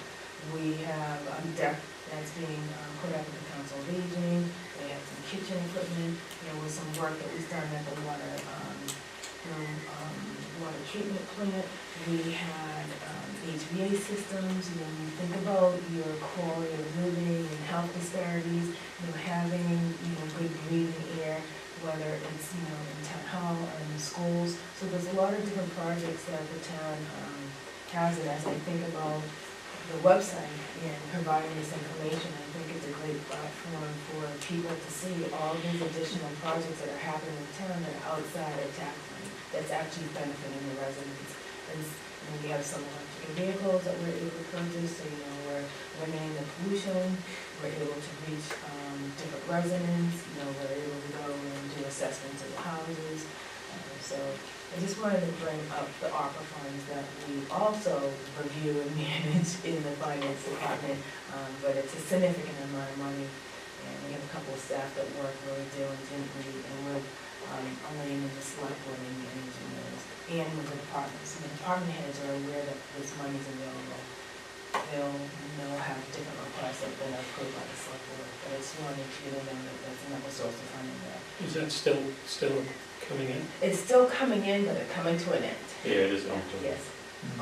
We have a deck that's being put up at the Council of Aging. They have some kitchen equipment. There was some work that was done at the water treatment plant. We had HVA systems. When you think about your quality of living and health disparities, having good breathing air, whether it's in town hall or in the schools. So there's a lot of different projects that the town has, and as I think about the website and providing this information, I think it's a great platform for people to see all these additional projects that are happening in town that are outside of tax money, that's actually benefiting the residents. And we have some electric vehicles that we're able to purchase, so we're limiting the pollution, we're able to reach different residents, we're able to go and do assessments of the houses. So I just wanted to bring up the ARPA funds that we also review and manage in the finance department, but it's a significant amount of money, and we have a couple of staff that work really diligently, and we're Elaine and the select board and the engineers, and with the departments. And the department heads are aware that this money is available. They'll have different requests that have been approved by the select board, but I just wanted you to know that there's another source of funding there. Is that still coming in? It's still coming in, but it's coming to an end. Yeah, it is going to. Yes.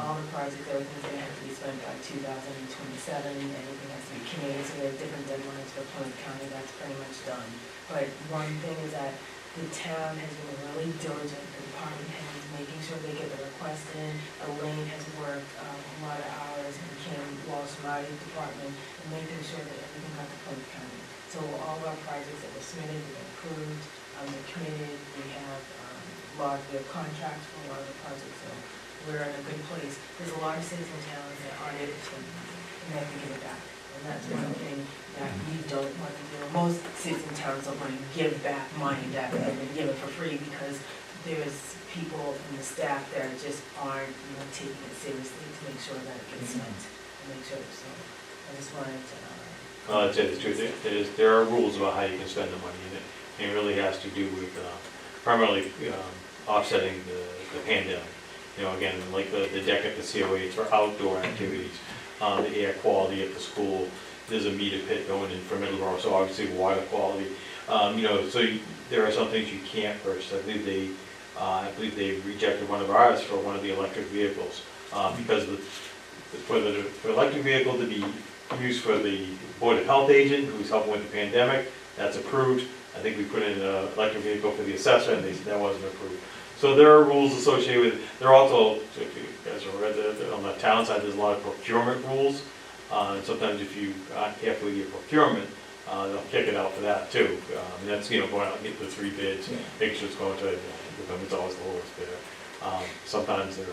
All the projects, everything's gonna have to be spent by 2027, everything has to be committed, so we have different deadlines for Plymouth County, that's pretty much done. But one thing is that the town has been really diligent, the department heads making sure they get the request in. Elaine has worked a lot of hours, and Kim Walsh from our department, and making sure that everything got to Plymouth County. So all of our projects that were submitted, have been approved, they're committed, we have contracts for a lot of the projects, so we're in a good place. There's a lot of cities and towns that aren't able to spend money, and they have to give it back. And that's one thing that we don't want to do. Most cities and towns don't want to give back money that they've been given for free, because there's people in the staff that just aren't, taking it seriously to make sure that it gets spent, and make sure, so I just wanted to. That's it, it's true. There are rules about how you can spend the money, and it really has to do with primarily offsetting the pandemic. Again, like the deck at the COA, it's for outdoor activities, the air quality at the school. There's a meter pit going in for Middleborough, so obviously water quality. There are some things you can't purchase. I believe they rejected one of ours for one of the electric vehicles, because for the electric vehicle to be used for the Board of Health agent who's helping with the pandemic, that's approved. I think we put in an electric vehicle for the assessor, and they said that wasn't approved. So there are rules associated with it. There are also, if you guys have read on the town side, there's a lot of procurement rules. And sometimes if you aren't careful with your procurement, they'll kick it out for that too. And that's, going out and get the 3 bids, make sure it's going to, it's always the lowest bidder. Sometimes there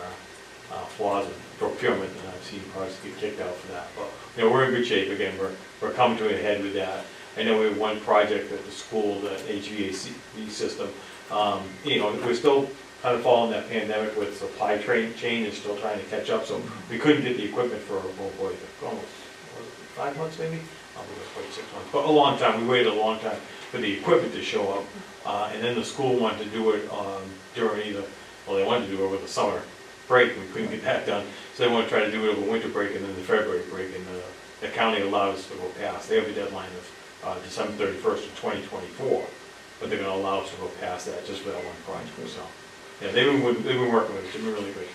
are flaws in procurement, and I've seen projects get kicked out for that. But, we're in good shape. Again, we're coming to a head with that. I know we have one project at the school, the HVAC system. We're still kind of following that pandemic with supply chain is still trying to catch up, so we couldn't get the equipment for, almost 5 months maybe? I'll be like 6 months, but a long time. We waited a long time for the equipment to show up. And then the school wanted to do it during they wanted to do it over the summer break. We couldn't get that done, so they want to try to do it over winter break and then the February break. And the county allowed us to go past. They have a deadline of December 31st of 2024, but they're gonna allow us to go past that just for that one project, so. Yeah, they've been working with us, they've been really good.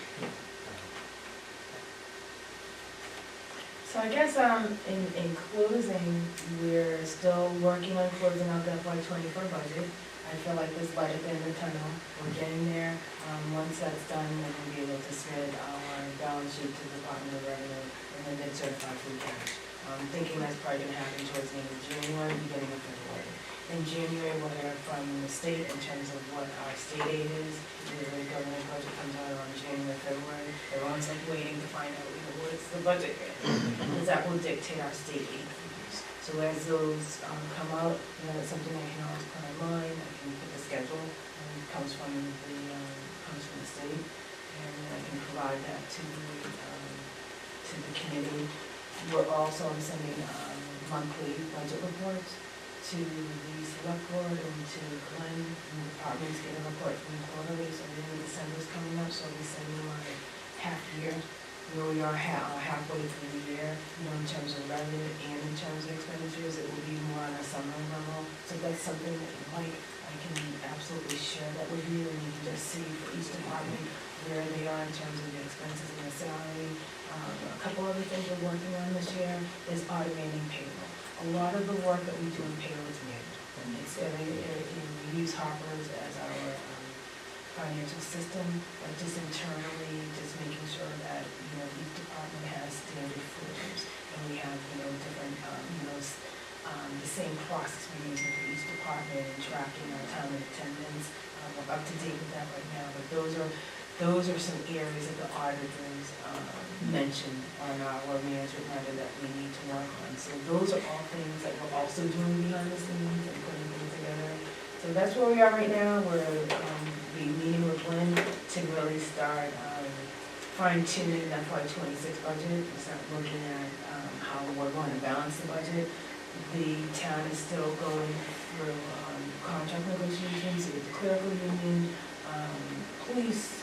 So I guess, in closing, we're still working on closing out the FY '24 budget. I feel like there's light at the end of the tunnel, we're getting there. Once that's done, then we'll be able to submit our balance sheet to the Department of Revenue, and then get certified free cash. I'm thinking that's probably gonna happen towards the end of January, beginning of February. In January, we'll hear from the state in terms of what our state aid is. Usually the government budget comes out around January, February. Everyone's like waiting to find out, what's the budget because that will dictate our state aid figures. So as those come out, that's something I can always put on mine. I can put the schedule, and it comes from the state, and I can provide that to the committee. We're also sending monthly budget reports to the select board and to Glenn, and the departments get a report from the quarterly, so the end of December's coming up, so I'll be sending my half year, where we are halfway through the year, in terms of revenue and in terms of expenditures. It will be more on a summary level, so that's something that you like, I can absolutely share that with you, and you can just see for each department where they are in terms of the expenses and the salary. A couple other things we're working on this year is automating payroll. A lot of the work that we do in payroll is manual, and we use Harper's as our financial system, but just internally, just making sure that, each department has standard forms, and we have, different, the same process we're using for each department and tracking our time and attendance. We're up to date with that right now, but those are some areas that the auditors mentioned on our management matter that we need to work on. So those are all things that we're also doing behind the scenes and putting things together. So that's where we are right now. We're be meeting with Glenn to really start fine tuning the FY '26 budget and start looking at how we're going to balance the budget. The town is still going through contract negotiations with the clerical union, police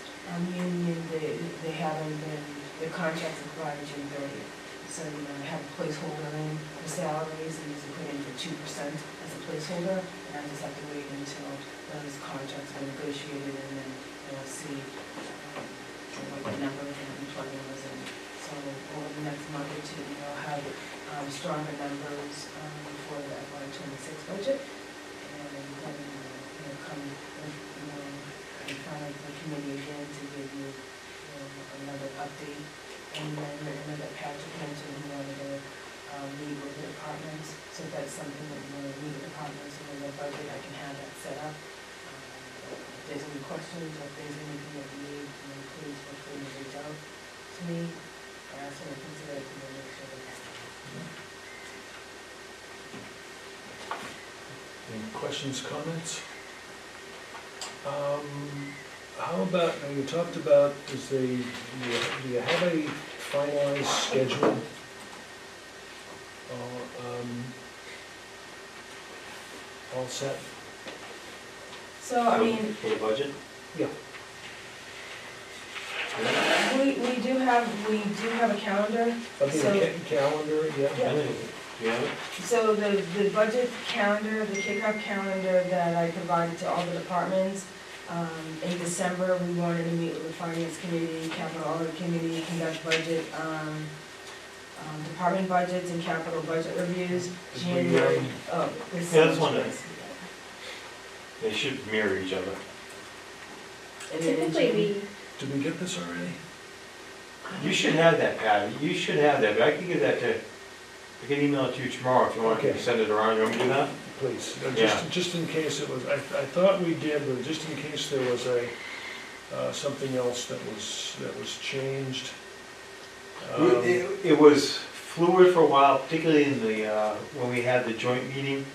union. They haven't been, their contracts expired June 30th. So, I have a placeholder in for salaries, and usually put in for 2% as a placeholder, and I just have to wait until those contracts are negotiated, and then we'll see what the numbers and plugging was in. So over the next month or two, we'll have stronger numbers for the FY '26 budget, and then come in front of the committee again to give you another update. And then we're going to get Patrick mentioned, we wanted to meet with the departments, so if that's something that you want to meet with departments and their budget, I can have that set up. If there's any questions, or if there's anything that you need, please feel free to reach out to me, or ask me to consider it, and make sure that Any questions, comments? How about, now you talked about, do you have a finalized schedule? All set? So, I mean, For the budget? Yeah. we do have a calendar. I mean, So- calendar, yeah? Yeah. Yeah. So the budget calendar, the kickoff calendar that I provided to all the departments, in December, we wanted to meet with the finance committee, capital audit committee, conduct budget, department budgets and capital budget reviews. Did we, January, this. Yeah, that's one that- They should mirror each other. And then in Typically, we, Did we get this already? You should have that, Pat, you should have that, but I can give that to, I can email it to you tomorrow if you want to Okay. send it around, you want me to do that? Please, Yeah. just in case it was, I thought we did, but just in case there was something else that was changed. It was fluid for a while, particularly in the, when we had the joint meeting.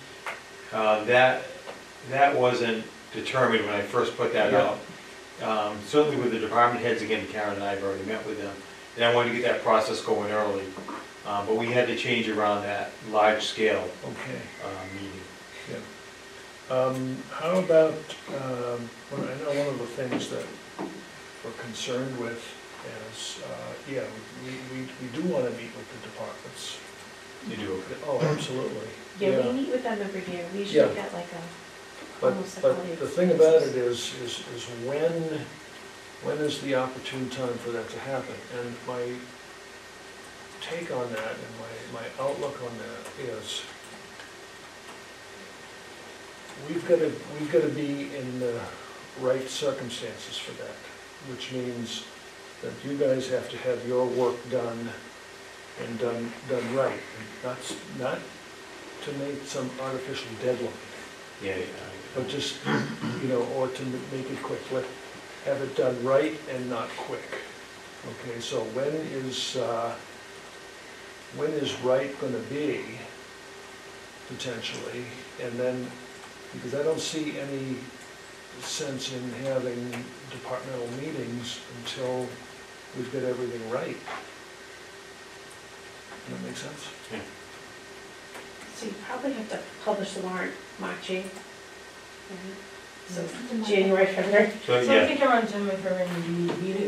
That wasn't determined when I first put that Yeah. out. Certainly with the department heads, again, Karen and I have already met with them, and I wanted to get that process going early. But we had to change around that large scale Okay, meeting. how about, I know one of the things that we're concerned with is, we do want to meet with the departments. You do, okay. Oh, absolutely. Yeah, we meet with them every year, we Yeah. usually get like a, But, almost like but all the the thing about it expenses. is when is the opportune time for that to happen? And my take on that and my outlook on that is we've gotta be in the right circumstances for that, which means that you guys have to have your work done and done right. And not to make some artificial deadline, Yeah, yeah. but just, or to make it quick, have it done right and not quick. Okay, so when is right gonna be, potentially? And then, because I don't see any sense in having departmental meetings until we've got everything right. Does that make sense? Yeah. So you probably have to publish the warrant March 8th. So January, February. So, So I yeah, think around January, February,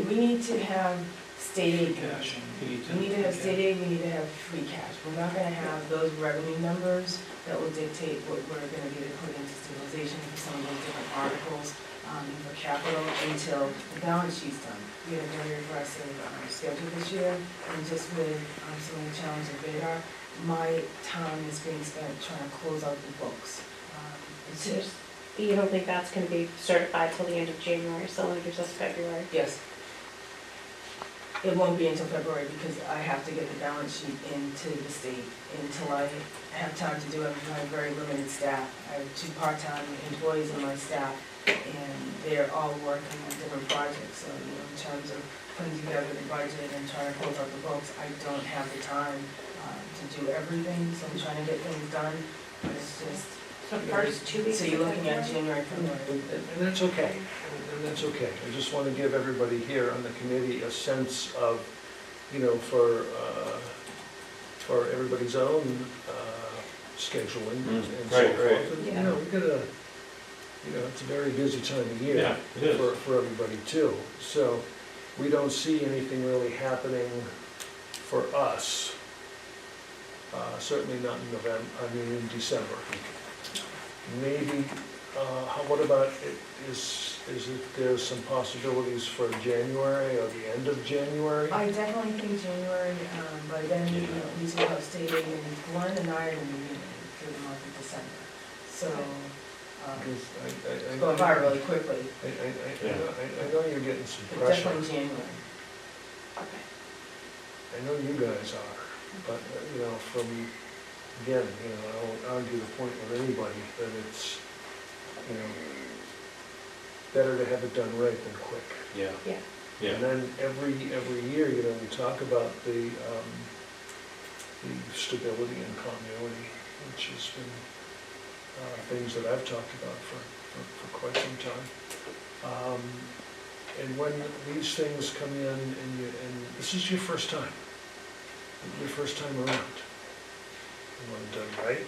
we need to have state aid. Cash, you need to. We need to have state aid, we need to have free cash. We're not gonna have those revenue numbers that will dictate what we're gonna get it put into stabilization for some of those different articles, and for capital until the balance sheet's done. We had a very aggressive schedule this year, and just with some of the challenges of Vadar, my time is being spent trying to close out the books. It's So just, you don't think that's gonna be certified till the end of January, so it gives us February? yes. It won't be until February because I have to get the balance sheet into the state until I have time to do it. I have very limited staff. I have 2 part-time employees on my staff and they're all working on different projects. So, in terms of putting together the budget and trying to close out the books, I don't have the time to do everything. So I'm trying to get things done, but it's just. So first 2 weeks So of you're looking at February? January, February. And that's okay, and that's okay. I just want to give everybody here on the committee a sense of, for everybody's own scheduling and so Right, forth. right. And, Yeah. we gotta, it's a very busy time of year. Yeah, it is. For everybody too. So we don't see anything really happening for us, certainly not in in December. Maybe, what about, there's some possibilities for January or the end of January? I definitely think January, by then, at least we'll have state aid, and Glenn and I are going to be meeting through the month of December. So, Because it's going by really quickly, I know you're getting some but pressure. definitely January. Okay. I know you guys are, but, again, I won't argue the point with anybody that it's, better to have it done right than quick. yeah, Yeah. yeah. And then every year, we talk about the stability and continuity, which has been things that I've talked about for quite some time. And when these things come in and this is your first time around, you want it done right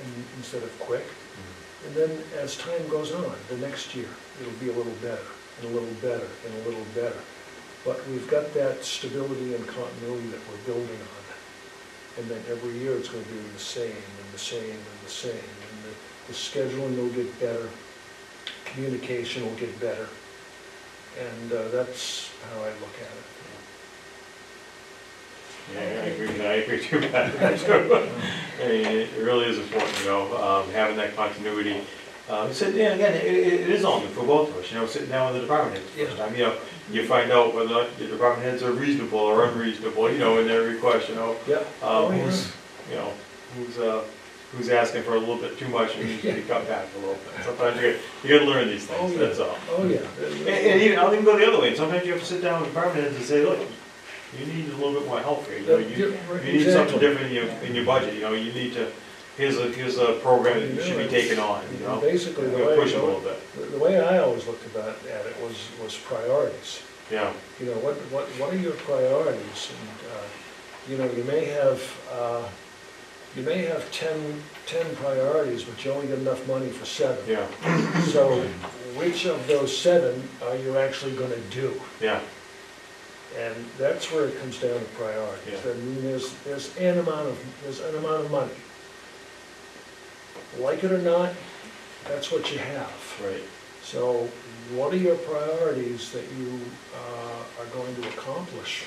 and instead of quick. Mhm. And then as time goes on, the next year, it'll be a little better, and a little better, and a little better. But we've got that stability and continuity that we're building on. And then every year, it's gonna be the same, and the same, and the same. And the scheduling will get better, communication will get better. And that's how I look at it. Yeah, I agree too, Pat. I mean, it really is important, having that continuity. Again, it is only for both of us, sitting down with the department heads. Yeah. First time, you find out whether or not your department heads are reasonable or unreasonable, in their request, Yep. who's asking for a little bit too much and needs to be cut back a little bit. Sometimes you gotta learn these Oh, things, yeah. that's all. Oh, yeah. And even, I'll even go the other way, sometimes you have to sit down with department heads and say, look, you need a little bit more help here, you need something different in your budget, you need to, here's a program that you should be taking on, Basically, the Push it a little way, bit, the way I always looked at it was priorities. yeah, What are your priorities? And, you may have 10 priorities, but you only get enough money for 7. yeah, So which of those 7 are you actually gonna do? yeah, And that's where it comes down to priorities. Yeah. I mean, there's an amount of money. Like it or not, that's what you have. Right. So what are your priorities that you are going to accomplish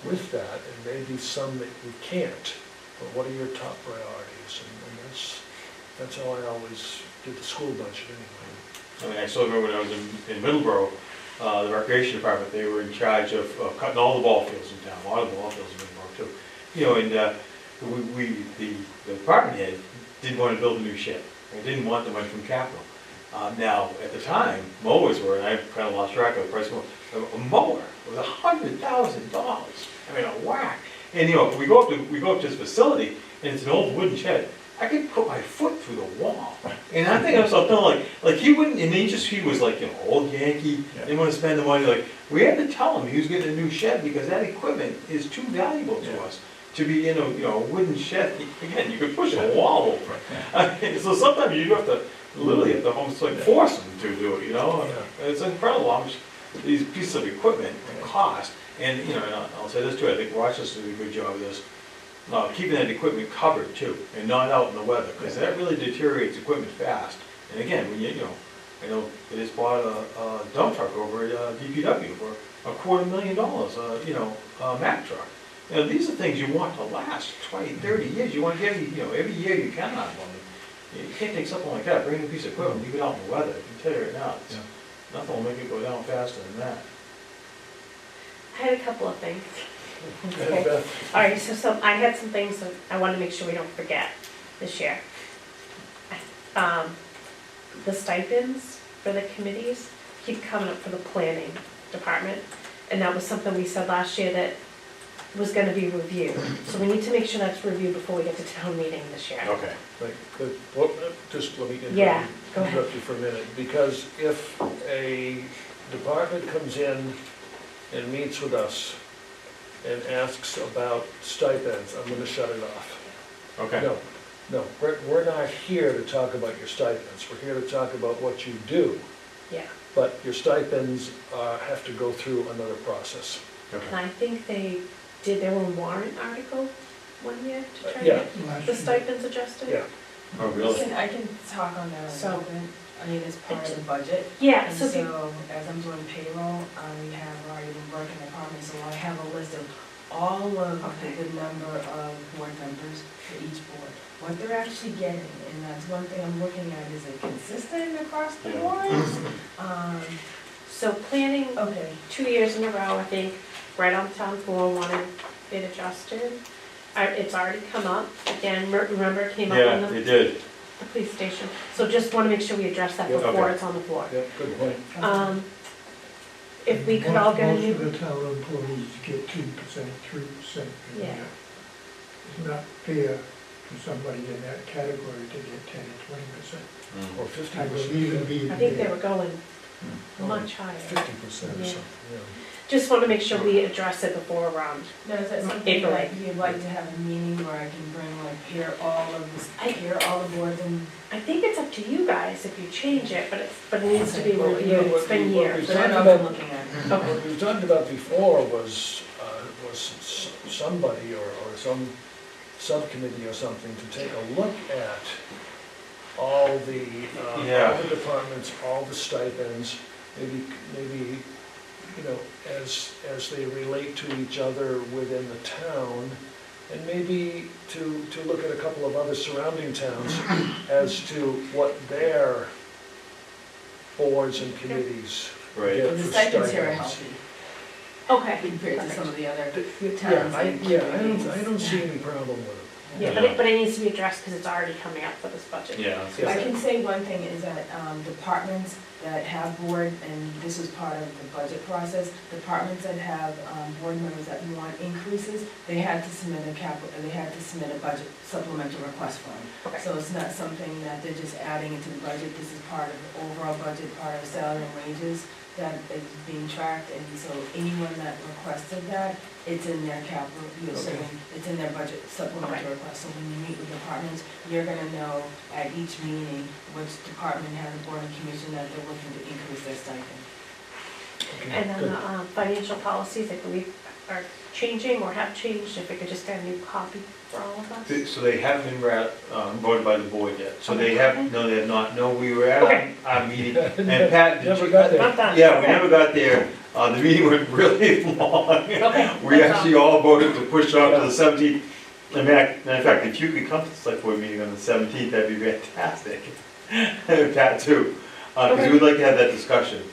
with that? And maybe some that you can't, but what are your top priorities? And that's how I always did the school budget anyway. I mean, I still remember when I was in Middleborough, the recreation department, they were in charge of cutting all the ball fields in town, a lot of the ball fields in Middleborough too. You know, and the department head didn't want to build a new shed. They didn't want the money from capital. Now, at the time, mowers were, and I kind of lost track of the price of a mower was $100,000. I mean, a whack. And you know, we go up to this facility, and it's an old wooden shed. I could put my foot through the wall. And I think I was something like he wouldn't, and he was like, you know, old Yankee, didn't want to spend the money. Like, we had to tell him he was getting a new shed because that equipment is too valuable to us to be in a wooden shed. Again, you could push a wall over. I mean, so sometimes you have to literally have to almost like force them to do it, you know? It's incredible how much these pieces of equipment cost. And, you know, and I'll say this too, I think Rochester did a good job of this. Keeping that equipment covered too, and not out in the weather, because that really deteriorates equipment fast. And again, when you know, I know they just bought a dump truck over at DPW for $250,000, you know, Mack truck. You know, these are things you want to last 20, 30 years. You want to get, you know, every year you can out of them. You can't take something like that, bring a piece of equipment, leave it out in the weather. I can tell you right now, nothing will make it go down faster than that. I had a couple of things. Okay. All right, so I had some things that I want to make sure we don't forget this year. The stipends for the committees keep coming up for the planning department, and that was something we said last year that was gonna be reviewed. So we need to make sure that's reviewed before we get to town meeting this year. Okay. Right, good. Well, just let me Yeah, go ahead. interrupt you for a minute, because if a department comes in and meets with us and asks about stipends, I'm gonna shut it off. Okay. No, we're not here to talk about your stipends, we're here to talk about what you do. Yeah, But your stipends have to go through another process. and Okay. I think they did their own warrant article one year to try to Yeah. get the stipends adjusted. Yeah. Oh, really? I can talk on that a So- little bit. I mean, it's part of the budget. Yeah, And so, so, as I'm doing payroll, we have already been working the department, so I have a list of all of Okay. the number of board members for each board, what they're actually getting, and that's one thing I'm looking at, is it consistent across the Yeah. boards? so planning, Okay, 2 years in a row, I think, right on town floor, wanted it adjusted. It's already come up, again, remember it came up Yeah, on they the did. police station. So just wanna make sure we address that Yeah, before okay. it's on the floor. Yeah, good point. If we could all get a Most new, of the town employees get 2%, 3%. Yeah. It's not fair for somebody in that category to get 10 or 20%. Or 50%. I believe in being I think they there. were going much higher. 50% or Yeah. something, yeah. Just wanna make sure we address it before now is that something April that 8th. you'd like to have a meeting where I can bring, like, here all of this, here all the boards and I think it's up to you guys if you change it, but it needs to be Well, reviewed, yeah, it's what been we- what years. we- so I know what I'm looking at. Okay. What we talked about before was somebody or some subcommittee or something to take a look at all the departments, all the stipends, maybe, you know, as they relate to each other within the town, and maybe to look at a couple of other surrounding towns as to what their boards and committees Right. get The for stipends here are stipends. healthy Okay, compared to some of the other Yeah, towns. I and I don't see any problem with it. yeah, but it needs to be addressed because it's already coming up for this budget. Yeah. I can say one thing is that departments that have board, and this is part of the budget process, departments that have board members that want increases, they had to submit a budget supplemental request form. Okay. So it's not something that they're just adding into the budget, this is part of the overall budget, part of salary and wages that is being tracked, and so anyone that requested that, it's in their capital, it's in their budget supplemental request. So when you meet with departments, you're gonna know at each meeting which department has a board and commission that they're looking to increase their stipend. Okay, And then good. the financial policies, I believe are changing or have changed, if we could just get a new copy for all of us. So they haven't been voted by the board yet, so they Okay. have, no, they have not, no, we were at Okay. our meeting, and Pat, did Never you? got there. Not done. Yeah, we Okay. never got there, the meeting went really long. Okay. We that's actually all. all voted to push off to the 17th. In fact, if you could come to the select board meeting on the 17th, that'd be fantastic. Pat too, because Okay. we'd like to have that discussion.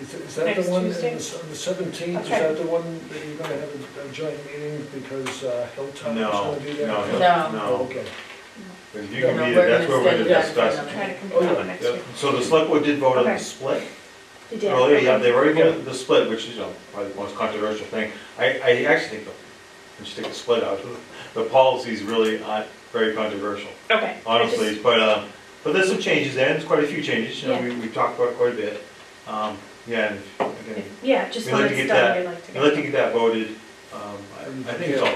Is that Next the one, Tuesday? on the 17th, is Okay. that the one that you're gonna have a joint meeting because Hilltop is No, gonna be there? no, No. Oh, no. okay. If you No, can no, be we're there, that's gonna where we're schedule gonna that for discuss. another- Try to Oh, complete that yeah. one next Yeah, week. so the select board did vote on Okay. the split. You did? Oh, yeah, Okay. they've already got the split, which is, probably the most controversial thing. I actually think, we should take the split out, the policies really aren't very controversial, Okay. I honestly, just- but there's some changes there, and there's quite a few changes, you know, Yeah. we talked about quite a bit. Yeah, and again, Yeah, just We'd when like to it's get done, that- we'd like to I'd like to get. get that voted, I think it's all,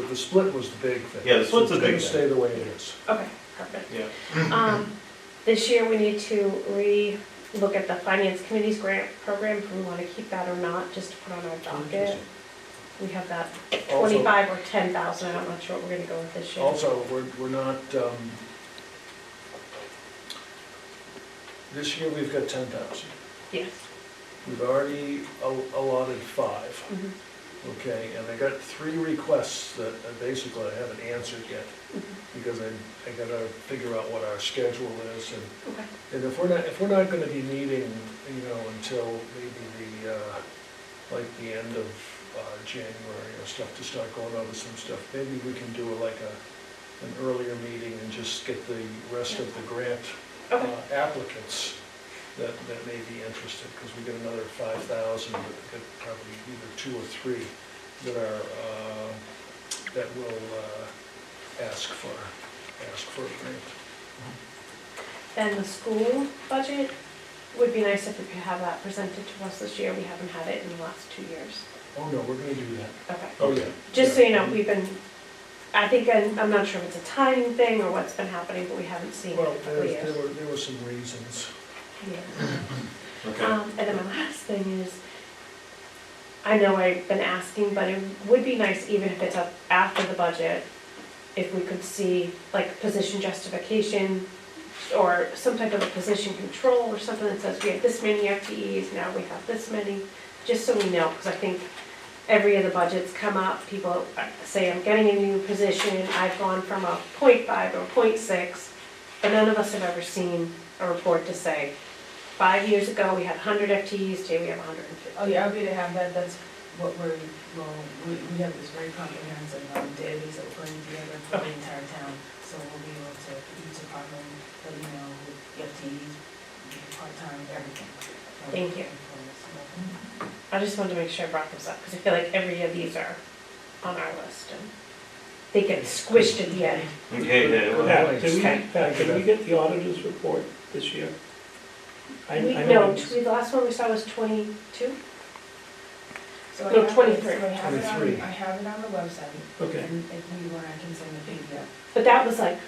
The split was the big thing. Yeah, the split's the big It's thing. gonna stay the way it is. Okay, perfect. yeah. This year, we need to re-look at the finance committee's grant program, if we want to keep that or not, just to put on our docket. We have that Also- 25 or 10,000, I'm not sure what we're gonna go with this year. Also, we're not, this year we've got 10,000. Yes. We've already allotted 5, Mhm, okay? And I got 3 requests that basically I haven't answered yet mhm. because I gotta figure out what our schedule is and Okay, And if we're not gonna be meeting, you know, until maybe like the end of January or stuff, to start going over some stuff, maybe we can do an earlier meeting and just get the rest of the grant okay, applicants that may be interested, because we get another 5,000, but we get probably either 2 or 3 that are, that will ask for a grant. and the school budget, would be nice if we could have that presented to us this year, we haven't had it in the last 2 years. Oh, no, we're gonna do that. Okay. Oh, yeah. Just so you know, we've been, I think, I'm not sure if it's a timing thing or what's been happening, but we haven't seen it in Well, a couple of years. there were some reasons. Yeah. Okay. And then my last thing is, I know I've been asking, but it would be nice, even if it's up after the budget, if we could see like position justification or some type of a position control or something that says we have this many FTEs, now we have this many, just so we know, because I think every of the budgets come up, people say, I'm getting a new position, I've gone from a 0.5 or 0.6, but none of us have ever seen a report to say, 5 years ago, we had 100 FTEs, today we have 150. Oh, yeah, I'll be to have that, that's what we have this very comprehensive database that we're putting together for the entire town. So we'll be able to, each department, let you know, the FTEs, part-time, everything. Thank you. I just wanted to make sure I brought this up, because I feel like every of these are on our list, and they get squished at the end. Okay, then, Pat, Okay. did we get the auditor's report this year? I No, know, the last one we saw was 22? So I No, have it- 23. So I have it on, 23. I have it on the website, okay, and if you want, I can send the PDF. But that was like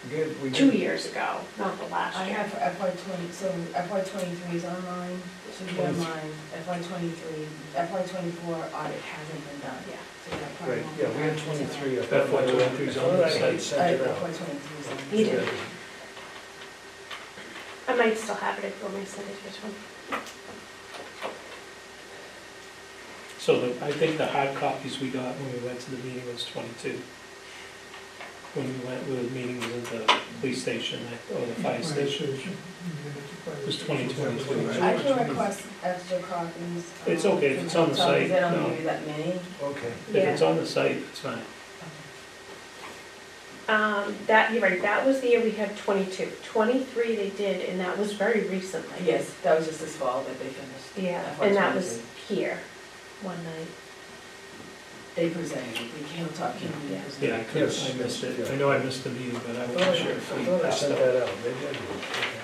We 2 did- years ago, not the last I year. have FY 20, so FY 23 is online, should be online, FY 23, FY 24 audit hasn't been done. Yeah. So that probably Right, won't yeah, be we had done until- 23. That 23 is on the I site. sent it out. FY 23 is on. You did. I might still have it if you want me to send it to this one. so I think the hard copies we got when we went to the meeting was 22. When we went, with the meetings at the police station, or the fire station. It was 2022. I can request extra copies. It's okay, if from it's on the Hilltop, site, They don't no. give you that many. Okay. If it's on the site, it's fine. That, you're right, that was the year we had 22. 23 they did, and that was very recently. Yes, that was just this fall that they finished. Yeah, FY and that was 23. here, one night. They presented, the Hilltop community Yeah. presented. Yeah, I couldn't, Yes, I missed it. yeah. I know I missed the meeting, but I I wasn't sure if we thought I passed sent out. that out, maybe I did. Okay.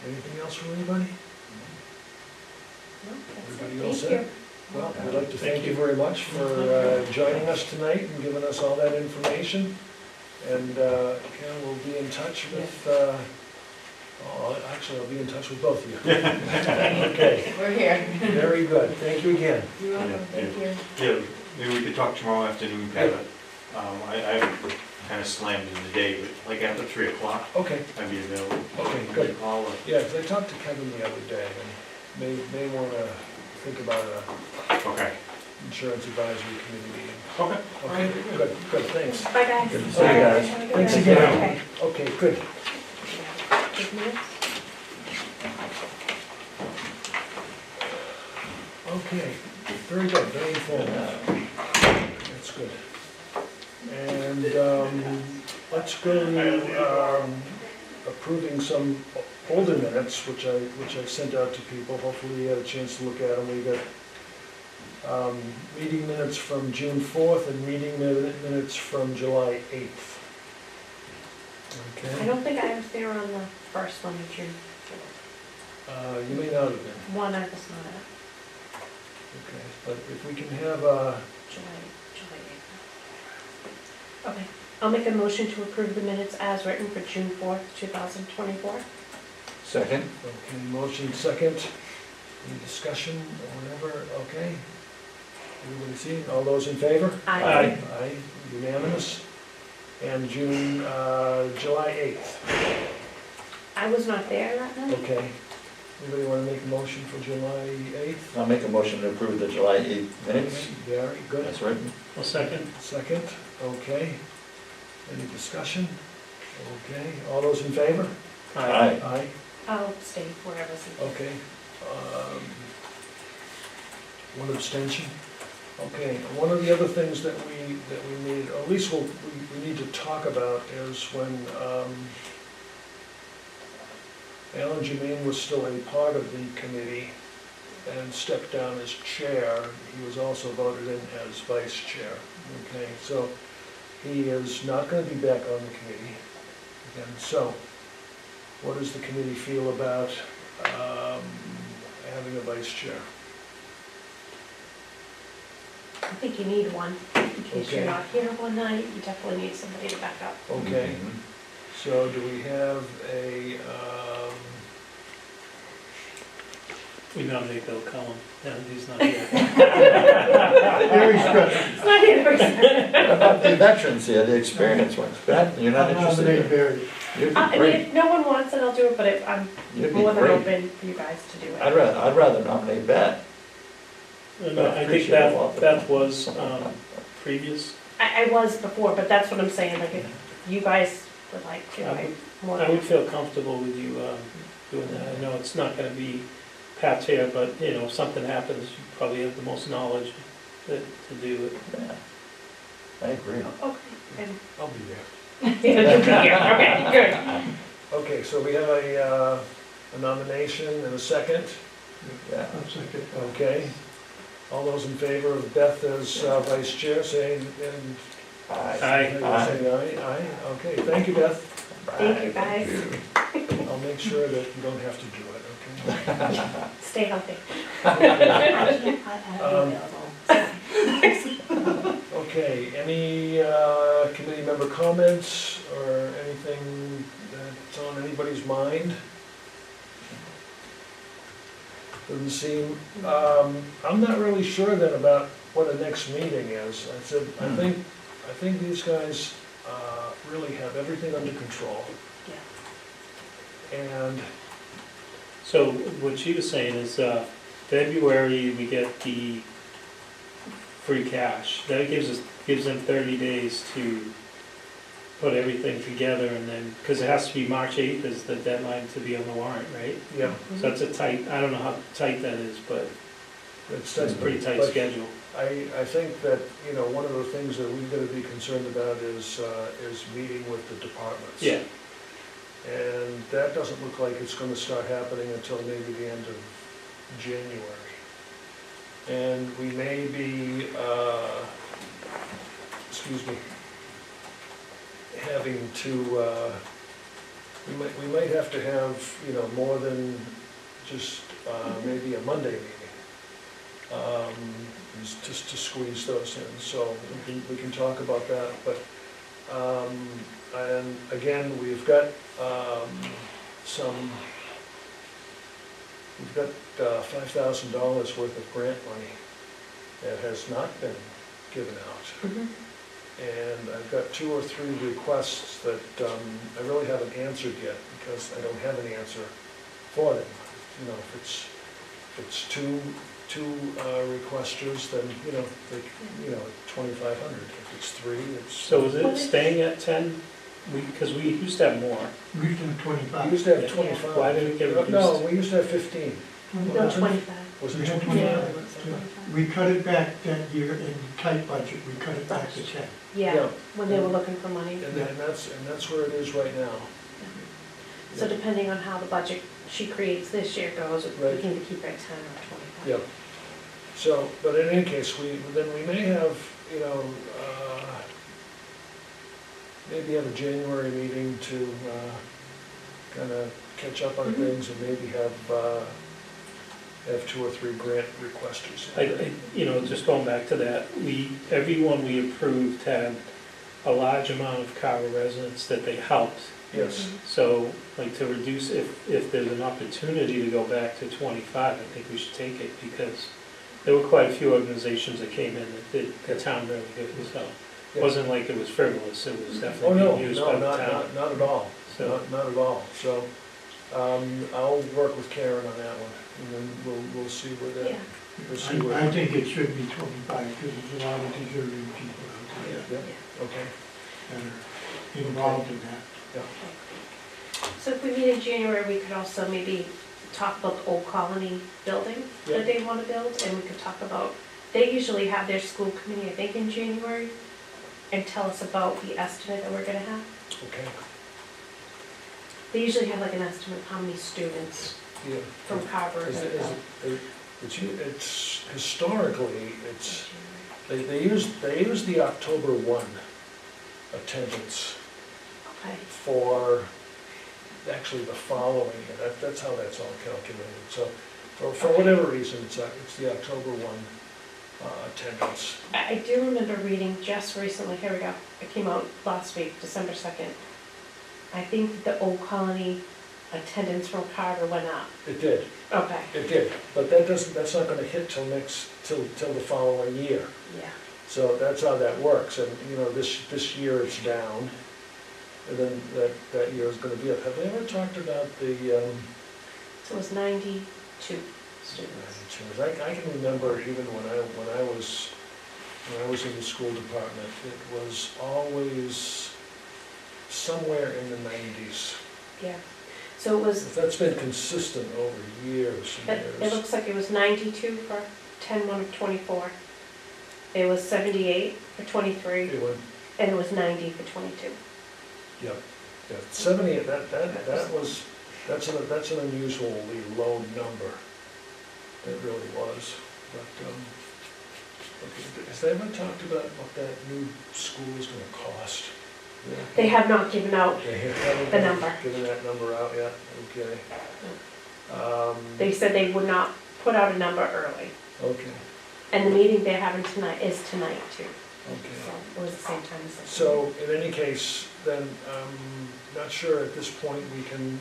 Anything else from anybody? No, that's it. Everybody all Thank set? you. Well, we'd like to Thank thank you you. very much for joining us tonight and giving us all that information. And Karen will be in touch with Oh, actually, I'll be in touch with both of you. Okay, We're here. very good. Thank you again. You're welcome, thank you. Yeah, maybe we could talk tomorrow afternoon, Pat. I kind of slammed in the day, but like after 3 o'clock, Okay, I'd be available. okay, good. Call or- Yeah, 'cause I talked to Kevin the other day, and may want to think about a Okay. insurance advisory committee meeting. Okay. Okay, good, thanks. Bye, guys. Good to see you guys. Thanks Okay. again. Okay, good. Take minutes. Okay, very good, very informative. That's good. And let's go to approving some older minutes, which I sent out to people. Hopefully you had a chance to look at them. We got meeting minutes from June 4th and meeting minutes from July 8th. I Okay, don't think I was there on the first one of June. you may not have been, One I was not at, okay, but if we can have July 8th. Okay, I'll make a motion to approve the minutes as written for June 4th, 2024. Second? okay, motion second, any discussion or whatever, okay? Everybody seen, all those in favor? Aye. Aye, unanimous. And July 8th, I was not there that night. okay. Anybody want to make a motion for July 8th? I'll make a motion to approve the July 8th minutes. Very good. That's written. Well, second. Second, okay. Any discussion? Okay, all those in favor? Aye. Aye, I'll stay wherever's in. okay. One abstention. Okay, one of the other things that we need, or at least we need to talk about is when Alan Jermaine was still a part of the committee and stepped down as chair, he was also voted in as vice chair. Okay, so he is not going to be back on the committee again. So what does the committee feel about having a vice chair? I think you need one, in case Okay. you're not here one night, you definitely need somebody to back up. Okay, Mhm. so do we have a, We nominate Bill Cullen, and he's not here. Very special. It's not here for What about the veterans here, the experienced ones? Beth, you're not I'll interested? nominate in- Barry. You'd I be mean, great. if no one wants it, I'll do it, but if I'm You'd be more than great. open for you guys to do it. I'd rather nominate Beth. No, I think Appreciate it, Walter. Beth was previous. I was before, but that's what I'm saying, like, if you guys would like to, I'm more I than. would feel comfortable with you doing that. I know it's not gonna be Pat's here, but, you know, if something happens, you probably have the most knowledge to do it. Yeah. I agree. Okay, and, I'll be there. yeah, you'll be here, okay, Okay, so we have a nomination and a second. Yeah. I'll second. Okay. All those in favor of Beth as vice chair, say, and Aye. Aye. say aye. Aye, okay, thank you, Beth. Thank you, guys. I'll make sure that you don't have to do it, okay? Stay healthy. Okay, any committee member comments or anything that's on anybody's mind? Doesn't seem, I'm not really sure then about what the next meeting is. I said, I think these guys really have everything under control. And, So what she was saying is, February, we get the free cash. That gives them 30 days to put everything together and then, because it has to be March 8th is the deadline to be on the warrant, right? yeah, So that's a tight, I don't know how tight that is, but it's it's a pretty tight but schedule. I think that, you know, one of the things that we've got to be concerned about is meeting with the departments. Yeah, And that doesn't look like it's gonna start happening until maybe the end of January. And we may be, excuse me, having to, we might have to have, you know, more than just maybe a Monday meeting, just to squeeze those in. So we can talk about that, but, and again, we've got we've got $5,000 worth of grant money that has not been given out. Mhm. And I've got 2 or 3 requests that I really haven't answered yet because I don't have an answer for them. You know, if it's two requesters, then, you know, they, you know, 2,500. If it's 3, it's. So is it staying at 10? Because we used to have more. We used to have We 25. used to have Yeah. 25. Why did it get reduced? No, we used to have 15. No, 25. Was We it had 25? 25. We cut it back that year in tight budget, we cut it back to 10. Yeah, when they were looking for money. And that's where it is right now. So depending on how the budget she creates this year goes, we Right. can either keep it at 10 or 25. Yep. So, but in any case, then we may have, you know, maybe have a January meeting to kind of catch up on Mhm. things and maybe have 2 or 3 grant requesters. You know, just going back to that, everyone we approved had a large amount of Carver residents that they helped. Yes, So, like, to reduce, if there's an opportunity to go back to 25, I think we should take it, because there were quite a few organizations that came in that did the town really good, so. It Yeah. wasn't like it was frivolous, it was oh, definitely no, being used no, by the not town. at all, So, not at all. So, I'll work with Karen on that one, and then we'll see where that, Yeah. we'll see where. I think it should be 25, because there's a lot of deserving people out there Yeah, okay, that are involved in that. yeah. So if we meet in January, we could also maybe talk about the old colony building Yeah. that they want to build, and we could talk about, they usually have their school committee, I think, in January, and tell us about the estimate that we're gonna have. Okay, They usually have like an estimate of how many students yeah. from Carver are Is gonna it- is go. it- It's historically, they use the October 1 attendance Okay, for actually the following year. That's how that's all calculated. So for whatever reason, it's the October 1 attendance. I do remember reading just recently, here we go, it came out last week, December 2nd. I think the old colony attendance from Carver went up. It did, Okay. it did. But that's not gonna hit till the following year. Yeah. So that's how that works. And, you know, this year it's down. And then that year is gonna be up. Have they ever talked about the, So it was 92 students. I can remember even when I was in the school department, it was always somewhere in the 90s. Yeah. So it was, That's been consistent over years and it years. looks like it was 92 for 10-1 of 24. It was 78 for 23, It went, and it was 90 for 22. yeah, 70, that's an unusually low number. It really was. But, okay, has they ever talked about what that new school is gonna cost? They have not given out, They haven't the number. given that number out yet, okay. they said they would not put out a number early. Okay, And the meeting they're having tonight is tonight too. okay. So it was the same time as this. So in any case, then I'm not sure at this point we can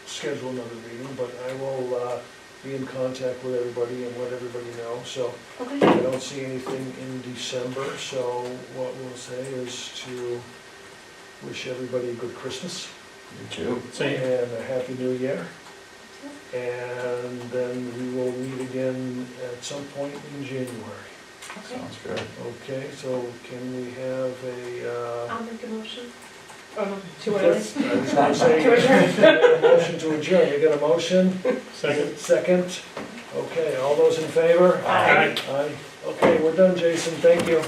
schedule another meeting, but I will be in contact with everybody and let everybody know. So Okay. I don't see anything in December, so what we'll say is to wish everybody a good Christmas You too. same. and a Happy New Year. And then we will meet again at some point in January. Sounds good. Okay, so can we have a, I'll make a motion. Oh, no, too early. I was gonna say, To adjourn. a motion to adjourn, you got a motion? Second. Second? Okay, all those in favor? Aye. Aye, okay, we're done, Jason, thank you.